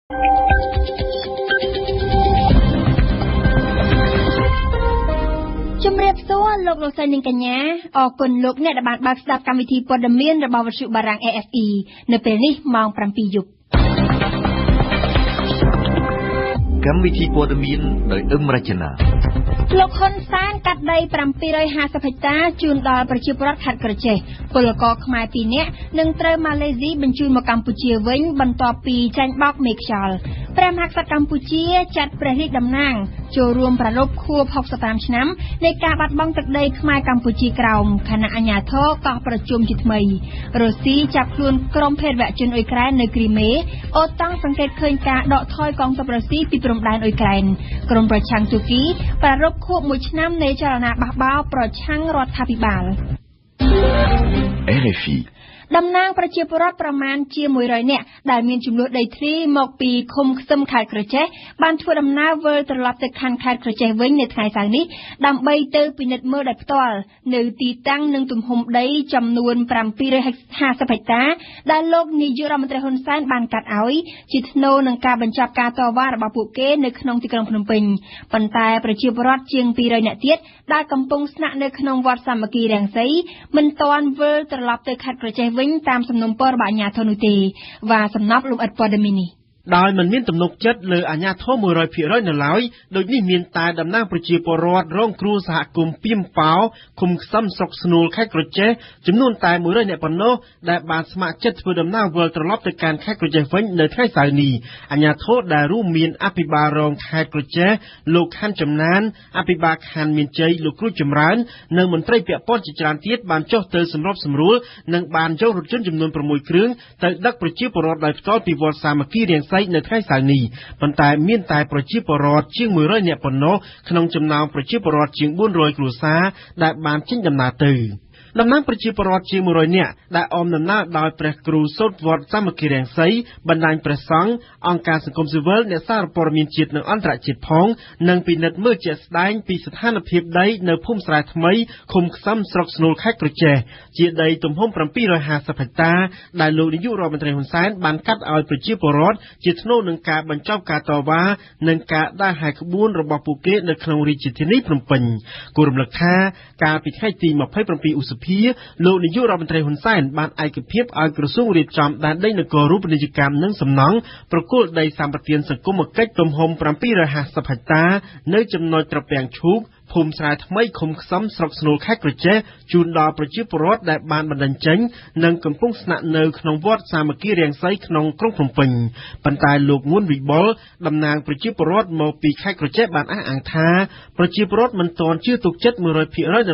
ជំរាបសួរលោកលោកស្រីនិងកញ្ញាអរគុណលោកអ្នកដែលបានបើកស្ដាប់កម្មវិធីព័ត៌មានរបស់វិទ្យុបារាំង AFE នៅពេលនេះម៉ោង 7 យប់កម្មវិធីព័ត៌មានដោយអឹមរចនាលោកហ៊ុនសែនកាត់ដី750ហិកតាជូនដល់ប្រជាពលរដ្ឋខេត្តក្រចេះពលករខ្មែរ2នាក់នឹងត្រូវម៉ាឡេស៊ីបញ្ជូនមកកម្ពុជាវិញបន្ទាប់ពីចាញ់បោកមេខ្យល់ព្រះមហាក្សត្រកម្ពុជាចាត់ព្រះរាជតំណាងចូលរួមប្រារព្ធខួប65ឆ្នាំនៃការបាត់បង់ទឹកដីខ្មែរកម្ពុជាក្រោមខណៈអាជ្ញាធរកោះប្រជុំជាថ្មីរុស្ស៊ីចាប់ខ្លួនក្រុមភេរវជនអ៊ុយក្រែននៅគ្រីមេអូតាំងសង្កេតឃើញការដកថយកងទ័ពរុស្ស៊ីពីព្រំដែនអ៊ុយក្រែនក្រុមប្រឆាំងទូគីប្រារព្ធខួប1ឆ្នាំនៃចលនាបះបោរប្រឆាំងរដ្ឋាភិបាល RFIតំណាងប្រជាពលរដ្ឋប្រមាណជា100នាក់ដែលមានចំនួនដីធ្លីមកពីឃុំខ្ទឹមខេត្តក្រចេះបានធ្វើដំណើរវិលត្រឡប់ទៅខណ្ឌខេត្តក្រចេះវិញនៅថ្ងៃសៅរ៍នេះដើម្បីទៅពិនិត្យមើលដោយផ្ទាល់នៅទីតាំងនិងទំហំដីចំនួន750ហិកតាដែលលោកនាយករដ្ឋមន្ត្រីហ៊ុនសែនបានកាត់ឲ្យជាថ្នូរនឹងការបញ្ចប់ការតវ៉ារបស់ពួកគេនៅក្នុងទីក្រុងភ្នំពេញប៉ុន្តែប្រជាពលរដ្ឋជាង200នាក់ទៀតដែលកំពុងស្នាក់នៅក្នុងវត្តសាមគ្គីរាំងសីមិនទាន់វិលត្រឡប់ទៅខេត្តក្រចេះវិញតាមសំណុំពររបស់អាជ្ញាធរនោះទេvàសំណប់លំអិតព័ត៌មាននេះដោយមិនមានទំនុកចិត្តលើអាជ្ញាធរ 100% នៅឡើយដូចនេះមានតែតំណាងប្រជាពលរដ្ឋរងគ្រោះសហគមន៍ពីមប៉ោឃុំខ្សឹមស្រុកស្នួលខេត្តក្រចេះចំនួនតែ100នាក់ប៉ុណ្ណោះដែលបានស្ម័គ្រចិត្តធ្វើដំណើរវិលត្រឡប់ទៅកាន់ខេត្តក្រចេះវិញនៅថ្ងៃសៅរ៍នេះអាជ្ញាធរដែលរួមមានអភិបាលរងខេត្តក្រចេះលោកខាន់ចំណានអភិបាលខណ្ឌមានជ័យលោកគ្រូចម្រើននិងមន្ត្រីពាក់ព័ន្ធជាច្រើនទៀតបានចុះទៅសម្របសម្រួលនិងបានយករថយន្តចំនួន6គ្រឿងទៅដឹកប្រជាពលរដ្ឋដោយផ្ទាល់ពីវត្តសាមគ្គីរាំងសីនៅថ្ងៃសៅរ៍នេះប៉ុន្តែមានតែប្រជាពលរដ្ឋជាង100នាក់ប៉ុណ្ណោះក្នុងចំណោមប្រជាពលរដ្ឋជាង400គ្រួសារដែលបានចេញដំណើរទៅតំណាងប្រជាពលរដ្ឋជាង100នាក់ដែលអមដំណើរដោយព្រះគ្រូសូត្រវត្តសាមគ្គីរាំងសីបណ្ដាញព្រះសង្ឃអង្គការសង្គមស៊ីវិលអ្នកសារព័ត៌មានជាតិនិងអន្តរជាតិផងនិងពិនិត្យមើលជាក់ស្ដែងពីស្ថានភាពដីនៅភូមិស្រែថ្មីឃុំខ្សឹមស្រុកស្នូលខេត្តក្រចេះជាដីទំហំ750ហិកតាដែលលោកនាយករដ្ឋមន្ត្រីហ៊ុនសែនបានកាត់ឲ្យប្រជាពលរដ្ឋជាថ្នូរនឹងការបញ្ចប់ការតវ៉ានិងការដើរហែកក្បួនរបស់ពួកគេនៅក្នុងរាជធានីភ្នំពេញគូរំលឹកថាកាលពីថ្ងៃទី27ឧសភាលោកនាយករដ្ឋមន្ត្រីហ៊ុនសែនបានឯកភាពឲ្យក្រសួងរៀបចំដែនដីនគររូបនីយកម្មនិងសំណង់ប្រគល់ដីសម្បត្តិសង្គមគិច្ចទំហំ750ហិកតានៅចំណុចត្រពាំងឈូកភូមិស្រែថ្មីឃុំខ្សឹមស្រុកស្នូលខេត្តក្រចេះជូនដល់ប្រជាពលរដ្ឋដែលបានបណ្ដឹងចេញនិងកំពុងស្នាក់នៅក្នុងវត្តសាមគ្គីរាំងសីក្នុងក្រុងភ្នំពេញប៉ុន្តែលោកងួនវិបុលតំណាងប្រជាពលរដ្ឋមកពីខេត្តក្រចេះបានអះអាងថាប្រជាពលរដ្ឋមិនទាន់ជឿទុកចិត្ត 100% នៅ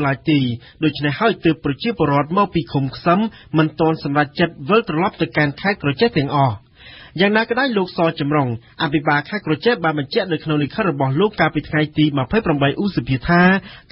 ឡើយទេដូច្នេះហើយទើបប្រជាពលរដ្ឋមកពីឃុំខ្សឹមមិនទាន់សម្រេចចិត្តវិលត្រឡប់ទៅកាន់ខេត្តក្រចេះទាំងអស់យ៉ាងណាក៏ដោយលោកសចម្រុងអភិបាលខេត្តក្រចេះបានបញ្ជាក់នៅក្នុងលិខិតរបស់លោកកាលពីថ្ងៃទី28ឧសភាថា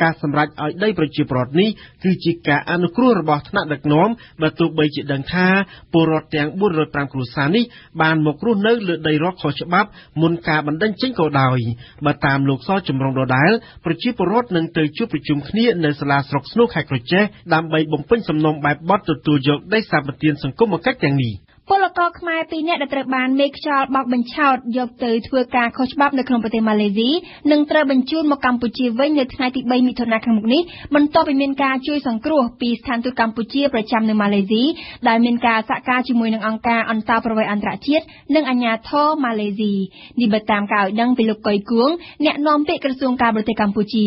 ការសម្រេចឲ្យដីប្រជាពលរដ្ឋនេះគឺជាការអនុគ្រោះរបស់ថ្នាក់ដឹកនាំបើទោះបីជាដឹងថាពលរដ្ឋទាំង405គ្រួសារនេះបានមករស់នៅលើដីរដ្ឋខុសច្បាប់មុនការបណ្ដឹងចេញក៏ដោយបើតាមលោកសចម្រុងដដែលប្រជាពលរដ្ឋនឹងទៅជួបប្រជុំគ្នានៅសាលាស្រុកស្នូលខេត្តក្រចេះដើម្បីបំពេញសំណុំបែបបទទទួលយកដីសម្បត្តិសង្គមគិច្ចទាំងនេះពលករខ្មែរ2នាក់ដែលត្រូវបានមេខ្យល់បោកបញ្ឆោតយកទៅធ្វើការខុសច្បាប់នៅក្នុងប្រទេសម៉ាឡេស៊ីនឹងត្រូវបញ្ជូនមកកម្ពុជាវិញនៅថ្ងៃទី3មិថុនាខាងមុខនេះបន្ទាប់ពីមានការជួយសង្គ្រោះពីស្ថានទូតកម្ពុជាប្រចាំនៅម៉ាឡេស៊ីដែលមានការសហការជាមួយនឹងអង្គការអន្តរប្រវេសន៍អន្តរជាតិនិងអាជ្ញាធរម៉ាឡេស៊ីនេះបើតាមការឲ្យដឹងពីលោកកុយគួងអ្នកនាំពាក្យក្រសួងការបរទេសកម្ពុជា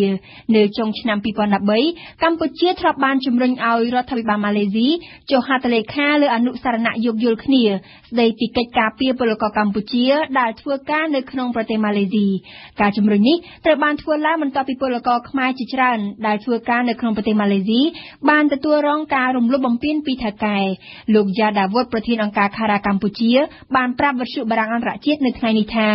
នៅចុងឆ្នាំ2013កម្ពុជាធ្លាប់បានជំរុញឲ្យរដ្ឋាភិបាលម៉ាឡេស៊ីចុះហត្ថលេខាលើអនុសារណៈយោគយល់គ្នាស្ដីពីកិច្ចការពារពលករកម្ពុជាដែលធ្វើការនៅក្នុងប្រទេសម៉ាឡេស៊ីការជំរុញនេះត្រូវបានធ្វើឡើងបន្ទាប់ពីពលករខ្មែរជាច្រើនដែលធ្វើការនៅក្នុងប្រទេសម៉ាឡេស៊ីបានទទួលរងការរំលោភបំពានពីថៅកែលោកយ៉ាដាវុតប្រធានអង្គការខារ៉ាកម្ពុជាបានប្រាប់វិទ្យុបារាំងអន្តរជាតិនៅថ្ងៃនេះថា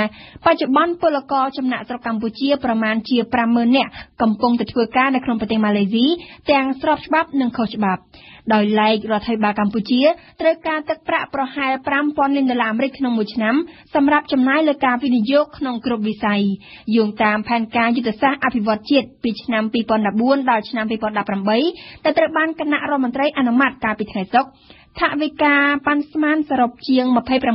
បច្ចុប្បន្នពលករចំណាក់ស្រុកកម្ពុជាប្រមាណជា 50,000 នាក់កំពុងតែធ្វើការនៅក្នុងប្រទេសម៉ាឡេស៊ីទាំងស្របច្បាប់និងខុសច្បាប់ដោយឡែករដ្ឋាភិបាលកម្ពុជាត្រូវការទឹកប្រាក់ប្រហែល$5,000 លានអាមេរិកក្នុងមួយឆ្នាំសម្រាប់ចំណាយលើការវិនិយោគក្នុងគ្រប់វិស័យយោងតាមផែនការយុទ្ធសាស្ត្រអភិវឌ្ឍជាតិពីឆ្នាំ2014ដល់ឆ្នាំ2018ដែលត្រូវបានគណៈរដ្ឋមន្ត្រីអនុម័តកាលពីថ្ងៃសុក្រថវិកាប៉ាន់ស្មានសរុបជាង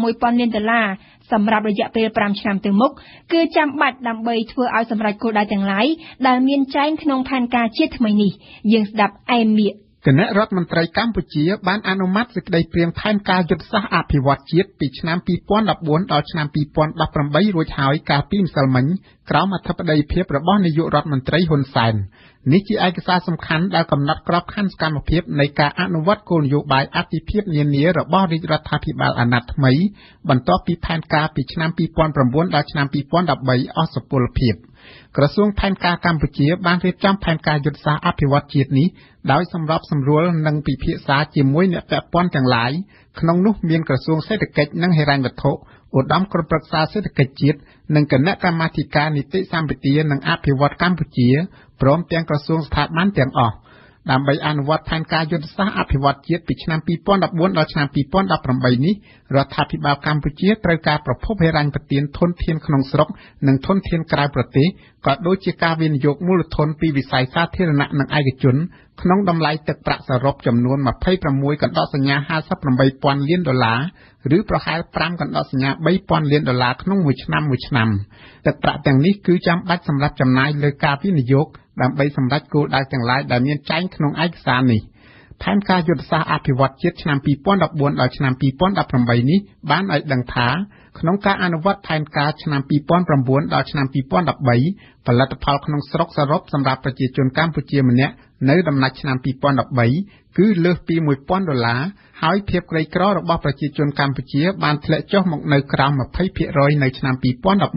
$26,000 លាន សម្រាប់រយៈពេល5ឆ្នាំទៅមុខគឺចាំបាច់ដើម្បីធ្វើឲ្យសម្រេចគោលដៅទាំងឡាយដែលមានចែងក្នុងផែនការជាតិថ្មីនេះយើងស្ដាប់អែមមៀកគណៈរដ្ឋមន្ត្រីកម្ពុជាបានអនុម័តសេចក្តីព្រាងផែនការយុទ្ធសាស្ត្រអភិវឌ្ឍជាតិពីឆ្នាំ2014ដល់ឆ្នាំ2018រួចហើយកាលពីម្សិលមិញក្រោមអធិបតីភាពរបស់នាយករដ្ឋមន្ត្រីហ៊ុនសែននេះជាឯកសារសំខាន់ដែលកំណត់ក្របខ័ណ្ឌសកម្មភាពនៃការអនុវត្តគោលនយោបាយអភិភាពនានារបស់រាជរដ្ឋាភិបាលអាណត្តិថ្មីបន្ទាប់ពីផែនការពីឆ្នាំ2009ដល់ឆ្នាំ2013អស់សុពលភាពក្រសួងផែនការកម្ពុជាបានរៀបចំផែនការយុទ្ធសាស្ត្រអភិវឌ្ឍជាតិនេះដោយសម្របសម្រួលនិងពិភាក្សាជាមួយអ្នកពាក់ព័ន្ធទាំងឡាយក្នុងនោះមានក្រសួងសេដ្ឋកិច្ចនិងហិរញ្ញវត្ថុឧត្តមក្រុមប្រឹក្សាសេដ្ឋកិច្ចជាតិនិងគណៈកម្មាធិការនីតិសម្បទានិងអភិវឌ្ឍកម្ពុជាព្រមទាំងក្រសួងស្ថាប័នទាំងអស់ដើម្បីអនុវត្តផែនការយុទ្ធសាស្ត្រអភិវឌ្ឍជាតិពីឆ្នាំ2014ដល់ឆ្នាំ2018នេះរដ្ឋាភិបាលកម្ពុជាត្រូវការប្រភពហិរញ្ញប្បទានធនធានក្នុងស្រុកនិងធនធានក្រៅប្រទេសក៏ដូចជាការវិនិយោគមូលធនពីវិស័យសាធារណៈនិងឯកជនក្នុងតម្លៃទឹកប្រាក់សរុបចំនួន26.58 លានដុល្លារឬប្រហែល5.3 លានដុល្លារក្នុងមួយឆ្នាំទឹកប្រាក់ទាំងនេះគឺចាំបាច់សម្រាប់ចំណាយលើការវិនិយោគដើម្បីសម្រេចគោលដៅទាំងឡាយដែលមានចែងក្នុងឯកសារនេះផែនការយុទ្ធសាស្ត្រអភិវឌ្ឍជាតិឆ្នាំ2014ដល់ឆ្នាំ2018នេះបានឲ្យដឹងថាក្នុងការអនុវត្តផែនការឆ្នាំ2009ដល់ឆ្នាំ2013ផលិតផលក្នុងស្រុកសរុបសម្រាប់ប្រជាជនកម្ពុជាម្នាក់នៅដំណាច់ឆ្នាំ2013គឺលើសពី$1000ហើយភាពក្រីក្ររបស់ប្រជាជនកម្ពុជាបានធ្លាក់ចុះមកនៅក្រោម 20% នៅឆ្នាំ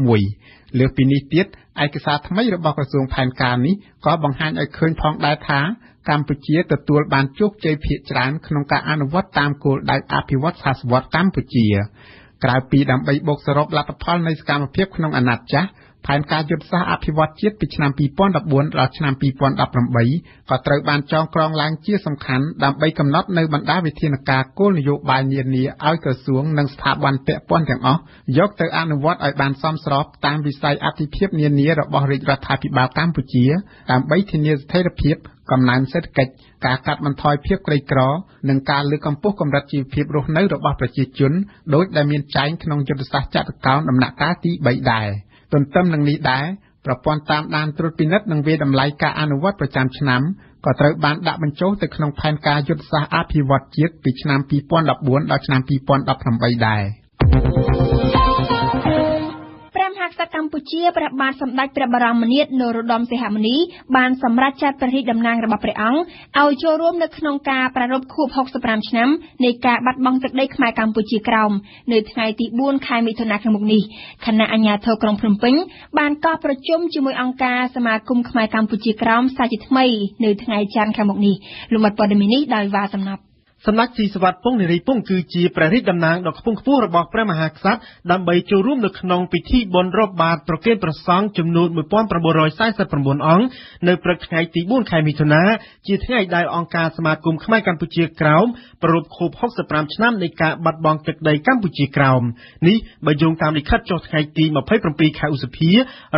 2011លើសពីនេះទៀតឯកសារថ្មីរបស់ក្រសួងផែនការនេះក៏បង្ហាញឲ្យឃើញផងដែរថាកម្ពុជាទទួលបានជោគជ័យភាគច្រើនក្នុងការអនុវត្តតាមគោលដៅអភិវឌ្ឍសហស្វត្តកម្ពុជាក្រៅពីដើម្បីបូកសរុបលទ្ធផលនៃសកម្មភាពក្នុងអាណត្តិចាស់ផែនការយុទ្ធសាស្ត្រអភិវឌ្ឍជាតិពីឆ្នាំ2014ដល់ឆ្នាំ2018ក៏ត្រូវបានចងក្រងឡើងជាសំខាន់ដើម្បីកំណត់នៅបណ្ដាវិធានការគោលនយោបាយនានាឲ្យក្រសួងនិងស្ថាប័នពាក់ព័ន្ធទាំងអស់យកទៅអនុវត្តឲ្យបានសមស្របតាមវិស័យអភិភាពនានារបស់រាជរដ្ឋាភិបាលកម្ពុជាដើម្បីធានាស្ថិរភាពកំណើនសេដ្ឋកិច្ចការកាត់បន្ថយភាពក្រីក្រនិងការលើកកម្ពស់កម្រិតជីវភាពរស់នៅរបស់ប្រជាជនដោយដែលមានចែងក្នុងយុទ្ធសាស្ត្រចតុកោណដំណាក់កាលទី3ដែរទន្ទឹមនឹងនេះដែរប្រព័ន្ធតាមដានត្រួតពិនិត្យនិងវាយតម្លៃការអនុវត្តប្រចាំឆ្នាំក៏ត្រូវបានដាក់បញ្ចូលទៅក្នុងផែនការយុទ្ធសាស្ត្រអភិវឌ្ឍជាតិពីឆ្នាំ2014ដល់ឆ្នាំ2018ដែរក្សត្រកម្ពុជាព្រះបាទសម្ដេចព្រះបរមនាថនរោត្តមសីហមុនីបានសម្រេចចាត់ព្រះរាជតំណាងរបស់ព្រះអង្គឲ្យចូលរួមនៅក្នុងការប្រារព្ធខួប65ឆ្នាំនៃការបាត់បង់ទឹកដីខ្មែរកម្ពុជាក្រោមនៅថ្ងៃទី4ខែមិថុនាឆ្នាំនេះគណៈអាជ្ញាធរក្រុងភ្នំពេញបានកោះប្រជុំជាមួយអង្គការសមាគមខ្មែរកម្ពុជាក្រោមសាជាថ្មីនៅថ្ងៃច័ន្ទខាងមុខនេះលោកបាត់ព័ត៌មាននេះដោយវ៉ាសំណាប់សម្ដេចស៊ីសុវត្ថិពង្សនារីពង្សគឺជាព្រះរាជតំណាងដ៏ខ្ពង់ខ្ពស់របស់ព្រះមហាក្សត្រដើម្បីចូលរួមនៅក្នុងពិធីបុណ្យរាប់បាតប្រគេនព្រះសង្ឃចំនួន1949អង្គនៅព្រឹកថ្ងៃទី4ខែមិថុនាជាថ្ងៃដែលអង្គការសមាគមខ្មែរកម្ពុជាក្រោមប្រារព្ធខួប65ឆ្នាំនៃការបាត់បង់ទឹកដីកម្ពុជាក្រោមនេះបើយោងតាមលិខិតចុះថ្ងៃទី27ខែឧសភា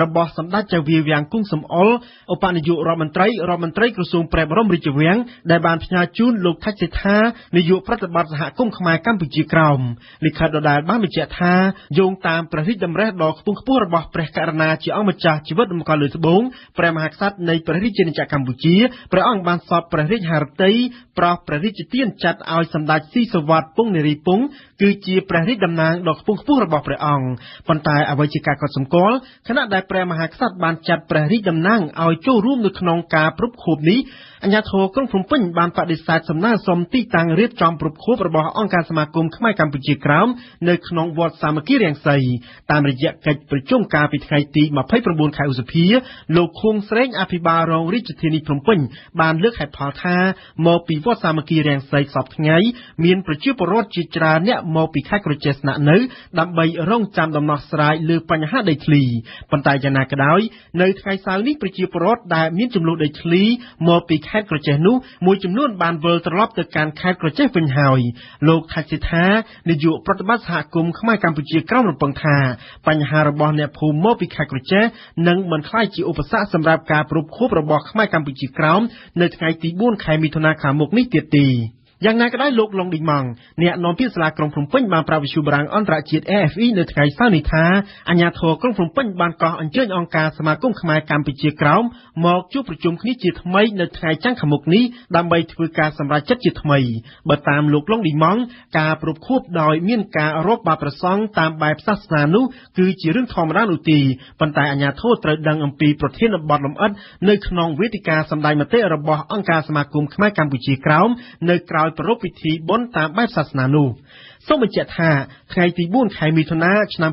របស់សម្ដេចចៅវាវាំងគង់សំអល់ឧបនាយករដ្ឋមន្ត្រីក្រសួងព្រះបរមរាជវាំងដែលបានផ្ញើជូនលោកថាច់សេដ្ឋានាយកប្រតិបត្តិសហគមន៍ខ្មែរកម្ពុជាក្រោមលិខិតដដែលបានបញ្ជាក់ថាយោងតាមព្រះរាជតម្រិះដ៏ខ្ពង់ខ្ពស់របស់ព្រះករុណាជាអង្គម្ចាស់ជីវិតតម្កល់លើត្បូងព្រះមហាក្សត្រនៃព្រះរាជាណាចក្រកម្ពុជាព្រះអង្គបានសពព្រះរាជហឫទ័យប្រោសព្រះរាជទានចាត់ឲ្យសម្ដេចស៊ីសុវត្ថិពង្សនារីពង្សគឺជាព្រះរាជតំណាងដ៏ខ្ពង់ខ្ពស់របស់ព្រះអង្គប៉ុន្តែអ្វីជាការកត់សម្គាល់ខណៈដែលព្រះមហាក្សត្របានចាត់ព្រះរាជតំណាងឲ្យចូលរួមនៅក្នុងការប្រពខួបនេះអាជ្ញាធរក្រុងភ្នំពេញបានបដិសេធសំណើសុំទីតាំងរៀបចំប្រពខួបរបស់អង្គការសមាគមខ្មែរកម្ពុជាក្រោមនៅក្នុងវត្តសាមគ្គីរាំងសីតាមរយៈកិច្ចប្រជុំកាលពីថ្ងៃទី29ខែឧសភាលោកខួងស្រេងអភិបាលរងរាជធានីភ្នំពេញបានលើកហេតុផលថាមកពីវត្តសាមគ្គីរាំងសីសពថ្ងៃមានប្រជាពលរដ្ឋជាច្រើនអ្នកមកពីខេត្តក្រចេះស្នាក់នៅដើម្បីរងចាំដំណោះស្រាយលើបញ្ហាដីធ្លីប៉ុន្តែយ៉ាងណាក៏ដោយនៅថ្ងៃសៅរ៍នេះប្រជាពលរដ្ឋដែលមានចំនួនដីធ្លីមកពីខេត្តក្រចេះនោះមួយចំនួនបានវិលត្រឡប់ទៅកាន់ខេត្តក្រចេះវិញហើយលោកថាច់សេដ្ឋានាយកប្រតិបត្តិសហគមន៍ខ្មែរកម្ពុជាក្រោមរំពឹងថាបញ្ហារបស់អ្នកភូមិមកពីខេត្តក្រចេះនឹងមិនក្លាយជាឧបសគ្គសម្រាប់ការប្រពខួបរបស់ខ្មែរកម្ពុជាក្រោមនៅថ្ងៃទី4ខែមិថុនាខាងមុខនេះទៀតទេ យ៉ាងណាក៏ដោយលោកឡុងឌីម៉ង់អ្នកនាំពាក្យសាលាក្រុងភ្នំពេញបានប្រាប់វិទ្យុបារាំងអន្តរជាតិ AFE នៅថ្ងៃសៅរ៍នេះថាអាជ្ញាធរក្រុងភ្នំពេញបានកោះអញ្ជើញអង្គការសមាគមខ្មែរកម្ពុជាក្រោមមកជួបប្រជុំគ្នាជាថ្មីនៅថ្ងៃច័ន្ទខាងមុខនេះដើម្បីធ្វើការសម្រេចចិត្តជាថ្មីបើតាមលោកឡុងឌីម៉ង់ការប្រពខួបដោយមានការរាប់បាតប្រសង់តាមបែបសាសនានោះគឺជារឿងធម្មតានោះទេប៉ុន្តែអាជ្ញាធរត្រូវដឹងអំពីប្រធានបទលម្អិតនៅក្នុងវេទិកាសម្ដែងមតិរបស់អង្គការសមាគមខ្មែរកម្ពុជាក្រោមនៅក្រៅប្រពៃពិធីបុណ្យតាមបែបសាសនានោះសូមបញ្ជាក់ថាថ្ងៃទី4ខែមិថុនាឆ្នាំ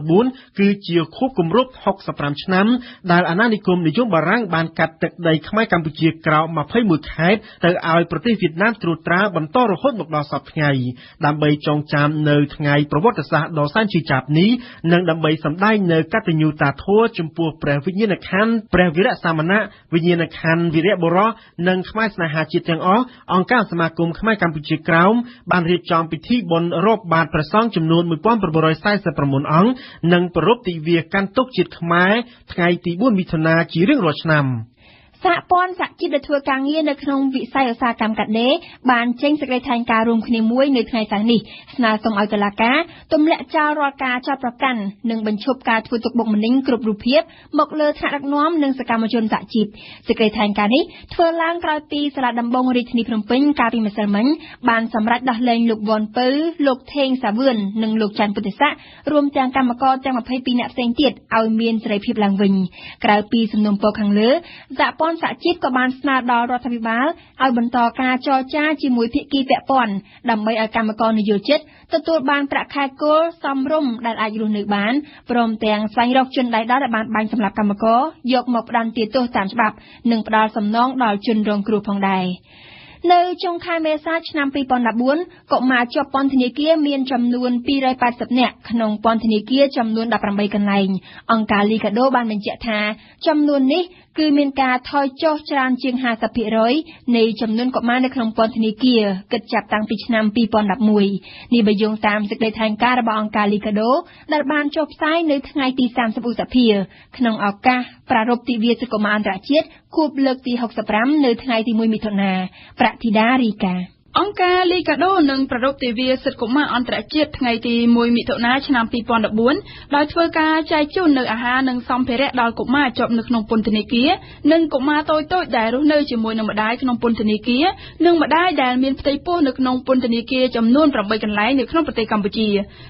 2014គឺជាខួបគម្រប់65ឆ្នាំដែលអាណានិគមនិយមបារាំងបានកាត់ទឹកដីខ្មែរកម្ពុជាក្រោម21ខេត្តទៅឲ្យប្រទេសវៀតណាមត្រួតត្រាបន្តរហូតមកដល់សព្វថ្ងៃដើម្បីចងចាំនៅថ្ងៃប្រវត្តិសាស្ត្រដ៏សែនជឿចាប់នេះនិងដើម្បីសម្ដែងនៅកតញ្ញូតាធម៌ចំពោះព្រះវិញ្ញាណក្ខន្ធព្រះវីរៈសាមណៈវិញ្ញាណក្ខន្ធវីរៈបុរសនិងខ្មែរស្នេហាជាតិទាំងអស់អង្គការសមាគមខ្មែរកម្ពុជាក្រោមបានរៀបចំពិធីបុណ្យរាប់បាតព្រះសង្ឃចំនួន1949អង្គនិងប្រពៃទិវាកាន់ទុក្ខជាតិខ្មែរថ្ងៃទី4មិថុនាជារៀងរាល់ឆ្នាំសហព័ន្ធសហជីពដែលធ្វើការងារនៅក្នុងវិស័យឧស្សាហកម្មកាត់ដេរបានចេញសេចក្តីថ្លែងការណ៍រួមគ្នាមួយនៅថ្ងៃសៅរ៍នេះស្នើសុំឲ្យតុលាការទម្លាក់ចោលរាល់ការចោទប្រកាន់និងបញ្ឈប់ការធ្វើទុកបុកម្នេញគ្រប់រូបភាពមកលើថ្នាក់ដឹកនាំនិងសកម្មជនសហជីពសេចក្តីថ្លែងការណ៍នេះធ្វើឡើងក្រោយពីសាលាដំបងរាជធានីភ្នំពេញកាលពីម្សិលមិញបានសម្រេចដោះលែងលោកវ៉ាន់ពៅលោកថេងសាវឿននិងលោកច័ន្ទពុទ្ធិស័ក្តិរួមទាំងកម្មករទាំង22នាក់ផ្សេងទៀតឲ្យមានសេរីភាពឡើងវិញក្រៅពីសំណុំពរខាងលើសហព័ន្ធសហជីពក៏បានស្នើដល់រដ្ឋាភិបាលឲ្យបន្តការចរចាជាមួយភាគីពាក់ព័ន្ធដើម្បីឲ្យកម្មករនិយោជិតទទួលបានប្រាក់ខែគោលសមរម្យដែលអាចរស់នៅបានព្រមទាំងស្វែងរកជនដៃដល់ដែលបានបាញ់សម្លាប់កម្មករយកមកផ្ដន្ទាទោសតាមច្បាប់និងផ្ដល់សំណងដល់ជនរងគ្រោះផងដែរនៅចុងខែមេសាឆ្នាំ2014កុមារជាប់ពន្ធនាគារមានចំនួន280នាក់ក្នុងពន្ធនាគារចំនួន18កន្លែងអង្គការលីកាដូបានបញ្ជាក់ថាចំនួននេះគឺមានការថយចុះច្រើនជាង 50% នៃចំនួនកុមារនៅក្នុងពន្ធនាគារគិតចាប់តាំងពីឆ្នាំ2011នេះបើយោងតាមសេចក្តីថ្លែងការណ៍របស់អង្គការលីកាដូដែលបានចុះផ្សាយនៅថ្ងៃទី30ឧសភាក្នុងឱកាសប្រារព្ធទិវាសិទ្ធិកុមារអន្តរជាតិខួបលើកទី65នៅថ្ងៃទី1មិថុនាប្រាក់ធីតារីកាអង្គការលីកាដូនឹងប្រារព្ធទិវាសិទ្ធិកុមារអន្តរជាតិថ្ងៃទី1មិថុនាឆ្នាំ2014ដោយធ្វើការចែកជូននូវអាហារនិងសម្ភារៈដល់កុមារជាប់នៅក្នុងពន្ធនាគារនិងកុមារតូចៗដែលរស់នៅជាមួយនឹងម្ដាយក្នុងពន្ធនាគារនិងម្ដាយដែលមានផ្ទៃពោះនៅក្នុងពន្ធនាគារចំនួន8កន្លែងនៅក្នុងប្រទេសកម្ពុជា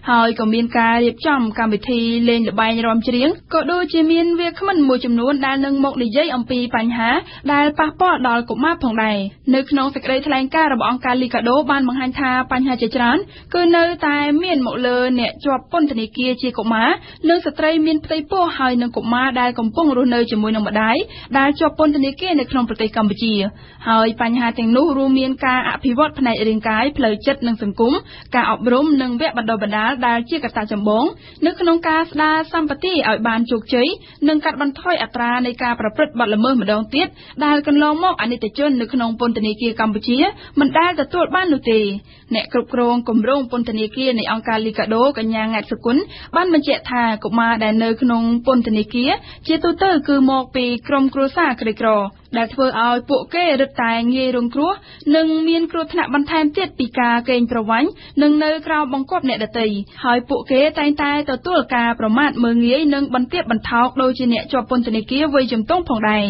ហើយក៏មានការរៀបចំកម្មវិធីលេងល្បែងរាំច្រៀងក៏ដូចជាមានវាគ្មិនមួយចំនួនដែលនឹងមកនិយាយអំពីបញ្ហាដែលប៉ះពាល់ដល់កុមារផងដែរនៅក្នុងសេចក្តីថ្លែងការណ៍របស់អង្គការលីកាដូបានបង្ហាញថាបញ្ហាជាច្រើនគឺនៅតែមានមកលើអ្នកជាប់ពន្ធនាគារជាកុមារនិងស្ត្រីមានផ្ទៃពោះហើយនិងកុមារដែលកំពុងរស់នៅជាមួយនឹងម្ដាយដែលជាប់ពន្ធនាគារនៅក្នុងប្រទេសកម្ពុជាហើយបញ្ហាទាំងនោះរួមមានការអភិវឌ្ឍផ្នែករាងកាយផ្លូវចិត្តនិងសង្គមការអប់រំនិងវគ្គបណ្ដុះបណ្ដាលដែលជាកត្តាចម្បងនៅក្នុងការស្ដារសម្បត្តិឲ្យបានជោគជ័យនិងកាត់បន្ថយអត្រានៃការប្រព្រឹត្តបទល្មើសម្ដងទៀតដែលកន្លងមកអនិច្ចជននៅក្នុងពន្ធនាគារកម្ពុជាមិនដែលទទួលបាននោះទេអ្នកគ្រប់គ្រងគម្រោងពន្ធនាគារនៃអង្គការលីកាដូកញ្ញាង៉ែតសុគន្ធបានបញ្ជាក់ថាកុមារដែលនៅក្នុងពន្ធនាគារជាទូទៅគឺមកពីក្រុមគ្រួសារក្រីក្រដែលធ្វើឲ្យពួកគេរឹតតែងាយរងគ្រោះនិងមានគ្រោះថ្នាក់បន្ថែមទៀតពីការកេងប្រវ័ញ្ចនិងនៅក្រៅបង្គាប់អ្នកដទៃហើយពួកគេតែងតែទទួលការប្រមាថមើលងាយនិងបន្ទាបបន្ថោកដូចជាអ្នកជាប់ពន្ធនាគារវ័យជំទង់ផងដែរ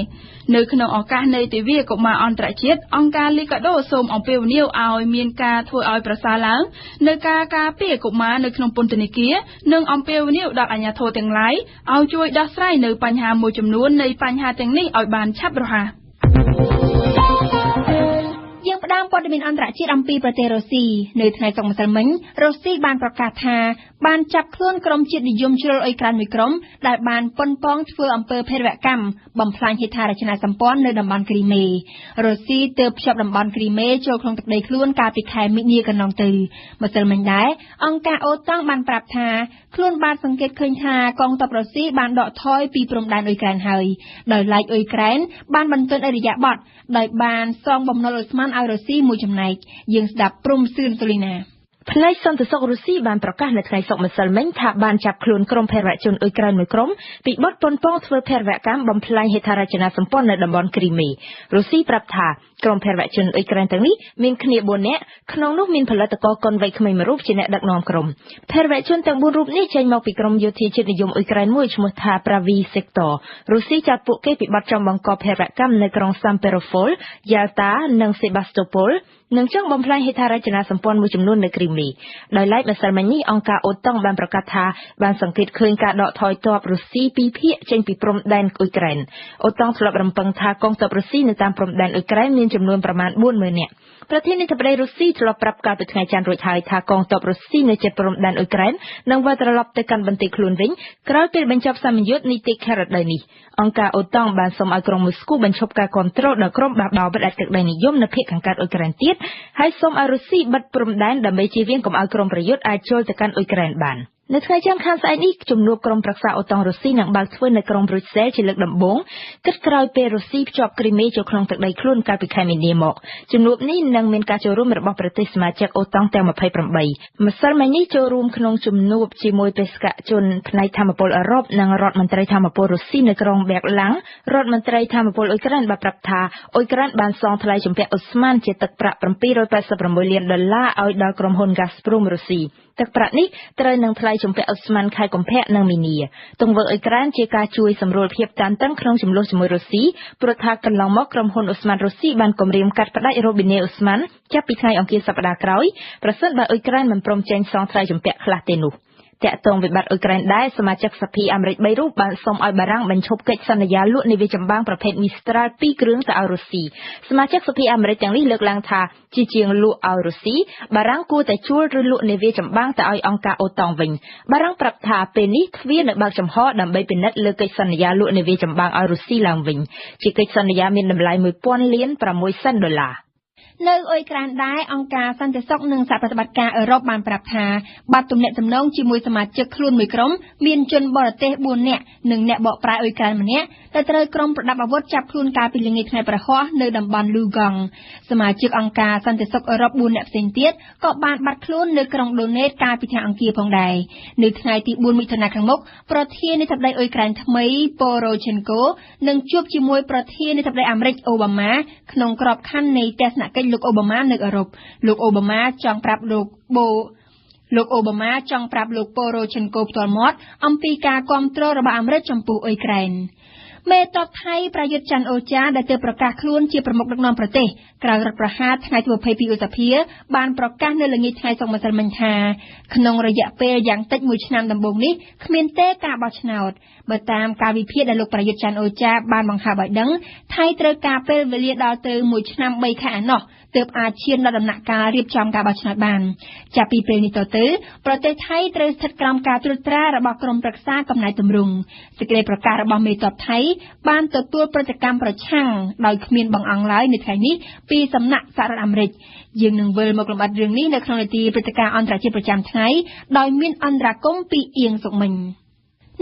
នៅក្នុងឱកាសនៃទិវាកុមារអន្តរជាតិអង្គការលីកាដូសូមអំពាវនាវឲ្យមានការធ្វើឲ្យប្រសើរឡើងនៅការការពារកុមារនៅក្នុងពន្ធនាគារនិងអំពាវនាវដល់អាជ្ញាធរទាំងឡាយឲ្យជួយដោះស្រាយនៅបញ្ហាមួយចំនួននៃបញ្ហាទាំងនេះឲ្យបានឆាប់រហ័សយើងផ្ដើមព័ត៌មានអន្តរជាតិអំពីប្រទេសរុស្ស៊ីនៅថ្ងៃសុក្រម្សិលមិញរុស្ស៊ីបានប្រកាសថាបានចាប់ខ្លួនក្រុមជាតិនិយមជ្រុលអ៊ុយក្រែនមួយក្រុមដែលបានប៉ុនប៉ងធ្វើអំពើភេរវកម្មបំផ្លាញហេដ្ឋារចនាសម្ព័ន្ធនៅតំបន់គ្រីមេរុស្ស៊ីទើបភ្ជាប់តំបន់គ្រីមេចូលក្នុងទឹកដីខ្លួនកាលពីខែមិនិនាកន្លងទៅម្សិលមិញដែរអង្គការអូតាំងបានប្រាប់ថាខ្លួនបានសង្កេតឃើញថាកងទ័ពរុស្ស៊ីបានដកថយពីព្រំដែនអ៊ុយក្រែនហើយដោយឡែកអ៊ុយក្រែនបានបន្ទន់អរិយាប័ត្រដោយបានសងបំណុលឧស្ម័នឲ្យរុស្ស៊ីមួយចំណែកយើងស្ដាប់ព្រំសឿនសូលីណា ផ្នែកសន្តិសុខរុស្ស៊ីបានប្រកាសនៅថ្ងៃសុក្រម្សិលមិញថាបានចាប់ខ្លួនក្រុមភេរវជនអ៊ុយក្រែនមួយក្រុមពីបទប៉ុនប៉ងធ្វើភេរវកម្មបំផ្លាញហេដ្ឋារចនាសម្ព័ន្ធនៅតំបន់គ្រីមេរុស្ស៊ីប្រាប់ថាក្រុមភេរវជនអ៊ុយក្រែនទាំងនេះមានគ្នា4នាក់ក្នុងនោះមានផលិតករកុនវ័យក្មេងមួយរូបជាអ្នកដឹកនាំក្រុមភេរវជនទាំង4រូបនេះចេញមកពីក្រុមយោធាជាតិនិយមអ៊ុយក្រែនមួយឈ្មោះថា Pravi Sector រុស្ស៊ីចាប់ពួកគេពីបទចង់បង្កភេរវកម្មនៅក្រុង Simferopol, Yalta និង Sebastopolនឹងចង់បំផ្លាញហេដ្ឋារចនាសម្ព័ន្ធមួយចំនួននៅគ្រីមេដោយឡែកម្សិលមិញនេះអង្គការអូតុងបានប្រកាសថាបានសង្កេតឃើញការដកថយទ័ពរុស្ស៊ីពីរភាគចេញពីព្រំដែនអ៊ុយក្រែនអូតុងធ្លាប់រំពឹងថាកងទ័ពរុស្ស៊ីនៅតាមព្រំដែនអ៊ុយក្រែនមានចំនួនប្រមាណ 40,000 នាក់ប្រធានាធិបតីរុស្ស៊ីធ្លាប់ប្រាប់កាលពីថ្ងៃច័ន្ទរួចហើយថាកងទ័ពរុស្ស៊ីនៅជិតព្រំដែនអ៊ុយក្រែននឹងវិលត្រឡប់ទៅកាន់បន្ទាយខ្លួនវិញក្រោយពេលបញ្ចប់សម្ពយុទ្ធនីតិខេរដូវនេះអង្គការអូតុងបានសូមឲ្យក្រុងមូស្គូបញ្ឈប់ការគ្រប់គ្រងដល់ក្រុមបះបោរផ្ដាច់ទឹកដីនិយមនៅភាគខាងកើតអ៊ុយក្រែនទៀតហើយសូមឲ្យរុស្ស៊ីបិទព្រំដែនដើម្បីជៀសវាងកុំឲ្យក្រុមប្រយុទ្ធអាចចូលទៅកាន់អ៊ុយក្រែនបាននៅថ្ងៃច័ន្ទខាងស្អែកនេះជំនួបក្រុមប្រឹក្សាអូតុងរុស្ស៊ីនឹងបើកធ្វើនៅក្រុងប្រូសែលជាលើកដំបូងគិតក្រោយពេលរុស្ស៊ីភ្ជាប់គ្រីមេចូលក្នុងទឹកដីខ្លួនកាលពីខែមីនាមកជំនួបនេះនឹងមានការចូលរួមរបស់ប្រទេសសមាជិកអូតុងទាំង28ម្សិលមិញនេះចូលរួមក្នុងជំនួបជាមួយបេសកជនផ្នែកធម្មពលអឺរ៉ុបនិងរដ្ឋមន្ត្រីធម្មពលរុស្ស៊ីនៅក្រុងបែកឡាំងរដ្ឋមន្ត្រីធម្មពលអ៊ុយក្រែនបានប្រាប់ថាអ៊ុយក្រែនបានសងថ្លៃជំពាក់អូស្មန်ជាទឹកប្រាក់$786 លានឲ្យដល់ក្រុមហ៊ុន Gazprom រុស្ស៊ីទឹកប្រាក់នេះត្រូវនឹងថ្លៃជំពាក់អូស្មန်ខែកុម្ភៈនិងមីនាទង្វើអ៊ុយក្រែនជាការជួយសម្រួលភាពតានតឹងក្នុងចំនួនជាមួយរុស្ស៊ីព្រោះថាកន្លងមកក្រុមហ៊ុនអូស្មန်រុស្ស៊ីបានគម្រាមកាត់ផ្តាច់រ៉ូប៊ីណេអូស្មန်ចាប់ពីថ្ងៃអង្គារសប្តាហ៍ក្រោយប្រសិនបើអ៊ុយក្រែនមិនព្រមចេញសងថ្លៃជំពាក់ខ្លះទេនោះតាក់ទងវិបត្តិអ៊ុយក្រែនដែរសមាជិកសភាអាមេរិក3រូបបានសុំឲ្យបារាំងបញ្ឈប់កិច្ចសន្យាលក់នាវាចម្បាំងប្រភេទ Mistral 2 គ្រឿងទៅឲ្យរុស្ស៊ីសមាជិកសភាអាមេរិកទាំងនេះលើកឡើងថាជាជាងលក់ឲ្យរុស្ស៊ីបារាំងគួរតែជួលឬលក់នាវាចម្បាំងទៅឲ្យអង្គការអូតុងវិញបារាំងប្រាប់ថាពេលនេះទ្វារនៅបើកចំហដើម្បីពិនិត្យលើកិច្ចសន្យាលក់នាវាចម្បាំងឲ្យរុស្ស៊ីឡើងវិញជាកិច្ចសន្យាមានតម្លៃ$1,000 លាន6សែននៅអ៊ុយក្រែនដែរអង្គការសន្តិសុខនិងសហប្រតិបត្តិការអឺរ៉ុបបានប្រាប់ថាបាត់ទំនាក់ទំនងជាមួយសមាជិកខ្លួនមួយក្រុមមានជនបរទេស4នាក់និងអ្នកបកប្រែអ៊ុយក្រែនម្នាក់ដែលត្រូវក្រុមប្រដាប់អាវុធចាប់ខ្លួនកាលពីល្ងាចថ្ងៃប្រហ័សនៅតំបន់លូហ្គង់សមាជិកអង្គការសន្តិសុខអឺរ៉ុប4នាក់ផ្សេងទៀតក៏បានបាត់ខ្លួននៅក្រុងដូណេតកាលពីថ្ងៃអង្គារផងដែរនៅថ្ងៃទី4មិថុនាខាងមុខប្រធានាធិបតីអ៊ុយក្រែនថ្មីប៉ូរ៉ូឆេនកូនឹងជួបជាមួយប្រធានាធិបតីអាមេរិកអូបាម៉ាក្នុងក្របខ័ណ្ឌនៃទស្សនកិច្ចលោកអូបាម៉ានៅអឺរ៉ុបលោកអូបាម៉ាចង់ប្រាប់លោកប៉ូរ៉ូឆេនកូផ្ទាល់មាត់អំពីការគាំទ្ររបស់អាមេរិកចំពោះអ៊ុយក្រែនមេតបថៃប្រយុទ្ធច័ន្ទអូចាដែលទើបប្រកាសខ្លួនជាប្រមុខដឹកនាំប្រទេសក្រៅរដ្ឋប្រហារថ្ងៃទី22ឧសភាបានប្រកាសនៅល្ងាចថ្ងៃសុក្រម្សិលមិញថាក្នុងរយៈពេលយ៉ាងតិច1ឆ្នាំដំបូងនេះគ្មានទេការបោះឆ្នោតបើតាមការវិភាគដែលលោកប្រយុទ្ធច័ន្ទអូចាបានបង្ហើបឲ្យដឹងថៃត្រូវការពេលវេលាដល់ទៅ1ឆ្នាំ3ខែឯណោះទើបអាចឈានដល់ដំណាក់កាលរៀបចំការបោះឆ្នោតបានចាប់ពីពេលនេះតទៅប្រទេសថៃត្រូវស្ថិតក្រោមការត្រួតត្រារបស់ក្រុមប្រឹក្សាកំណែទម្រង់សេចក្តីប្រកាសរបស់មេតបថៃបានទទួលប្រតិកម្មប្រឆាំងដោយគ្មានបង្អង់ឡើយនៅថ្ងៃនេះពីសំណាក់សហរដ្ឋអាមេរិកយើងនឹងវិលមកលំអិតរឿងនេះនៅក្នុងនីតិព្រឹត្តិការណ៍អន្តរជាតិប្រចាំថ្ងៃដោយមានអន្តរាគមន៍ពីអៀងសុកមិញ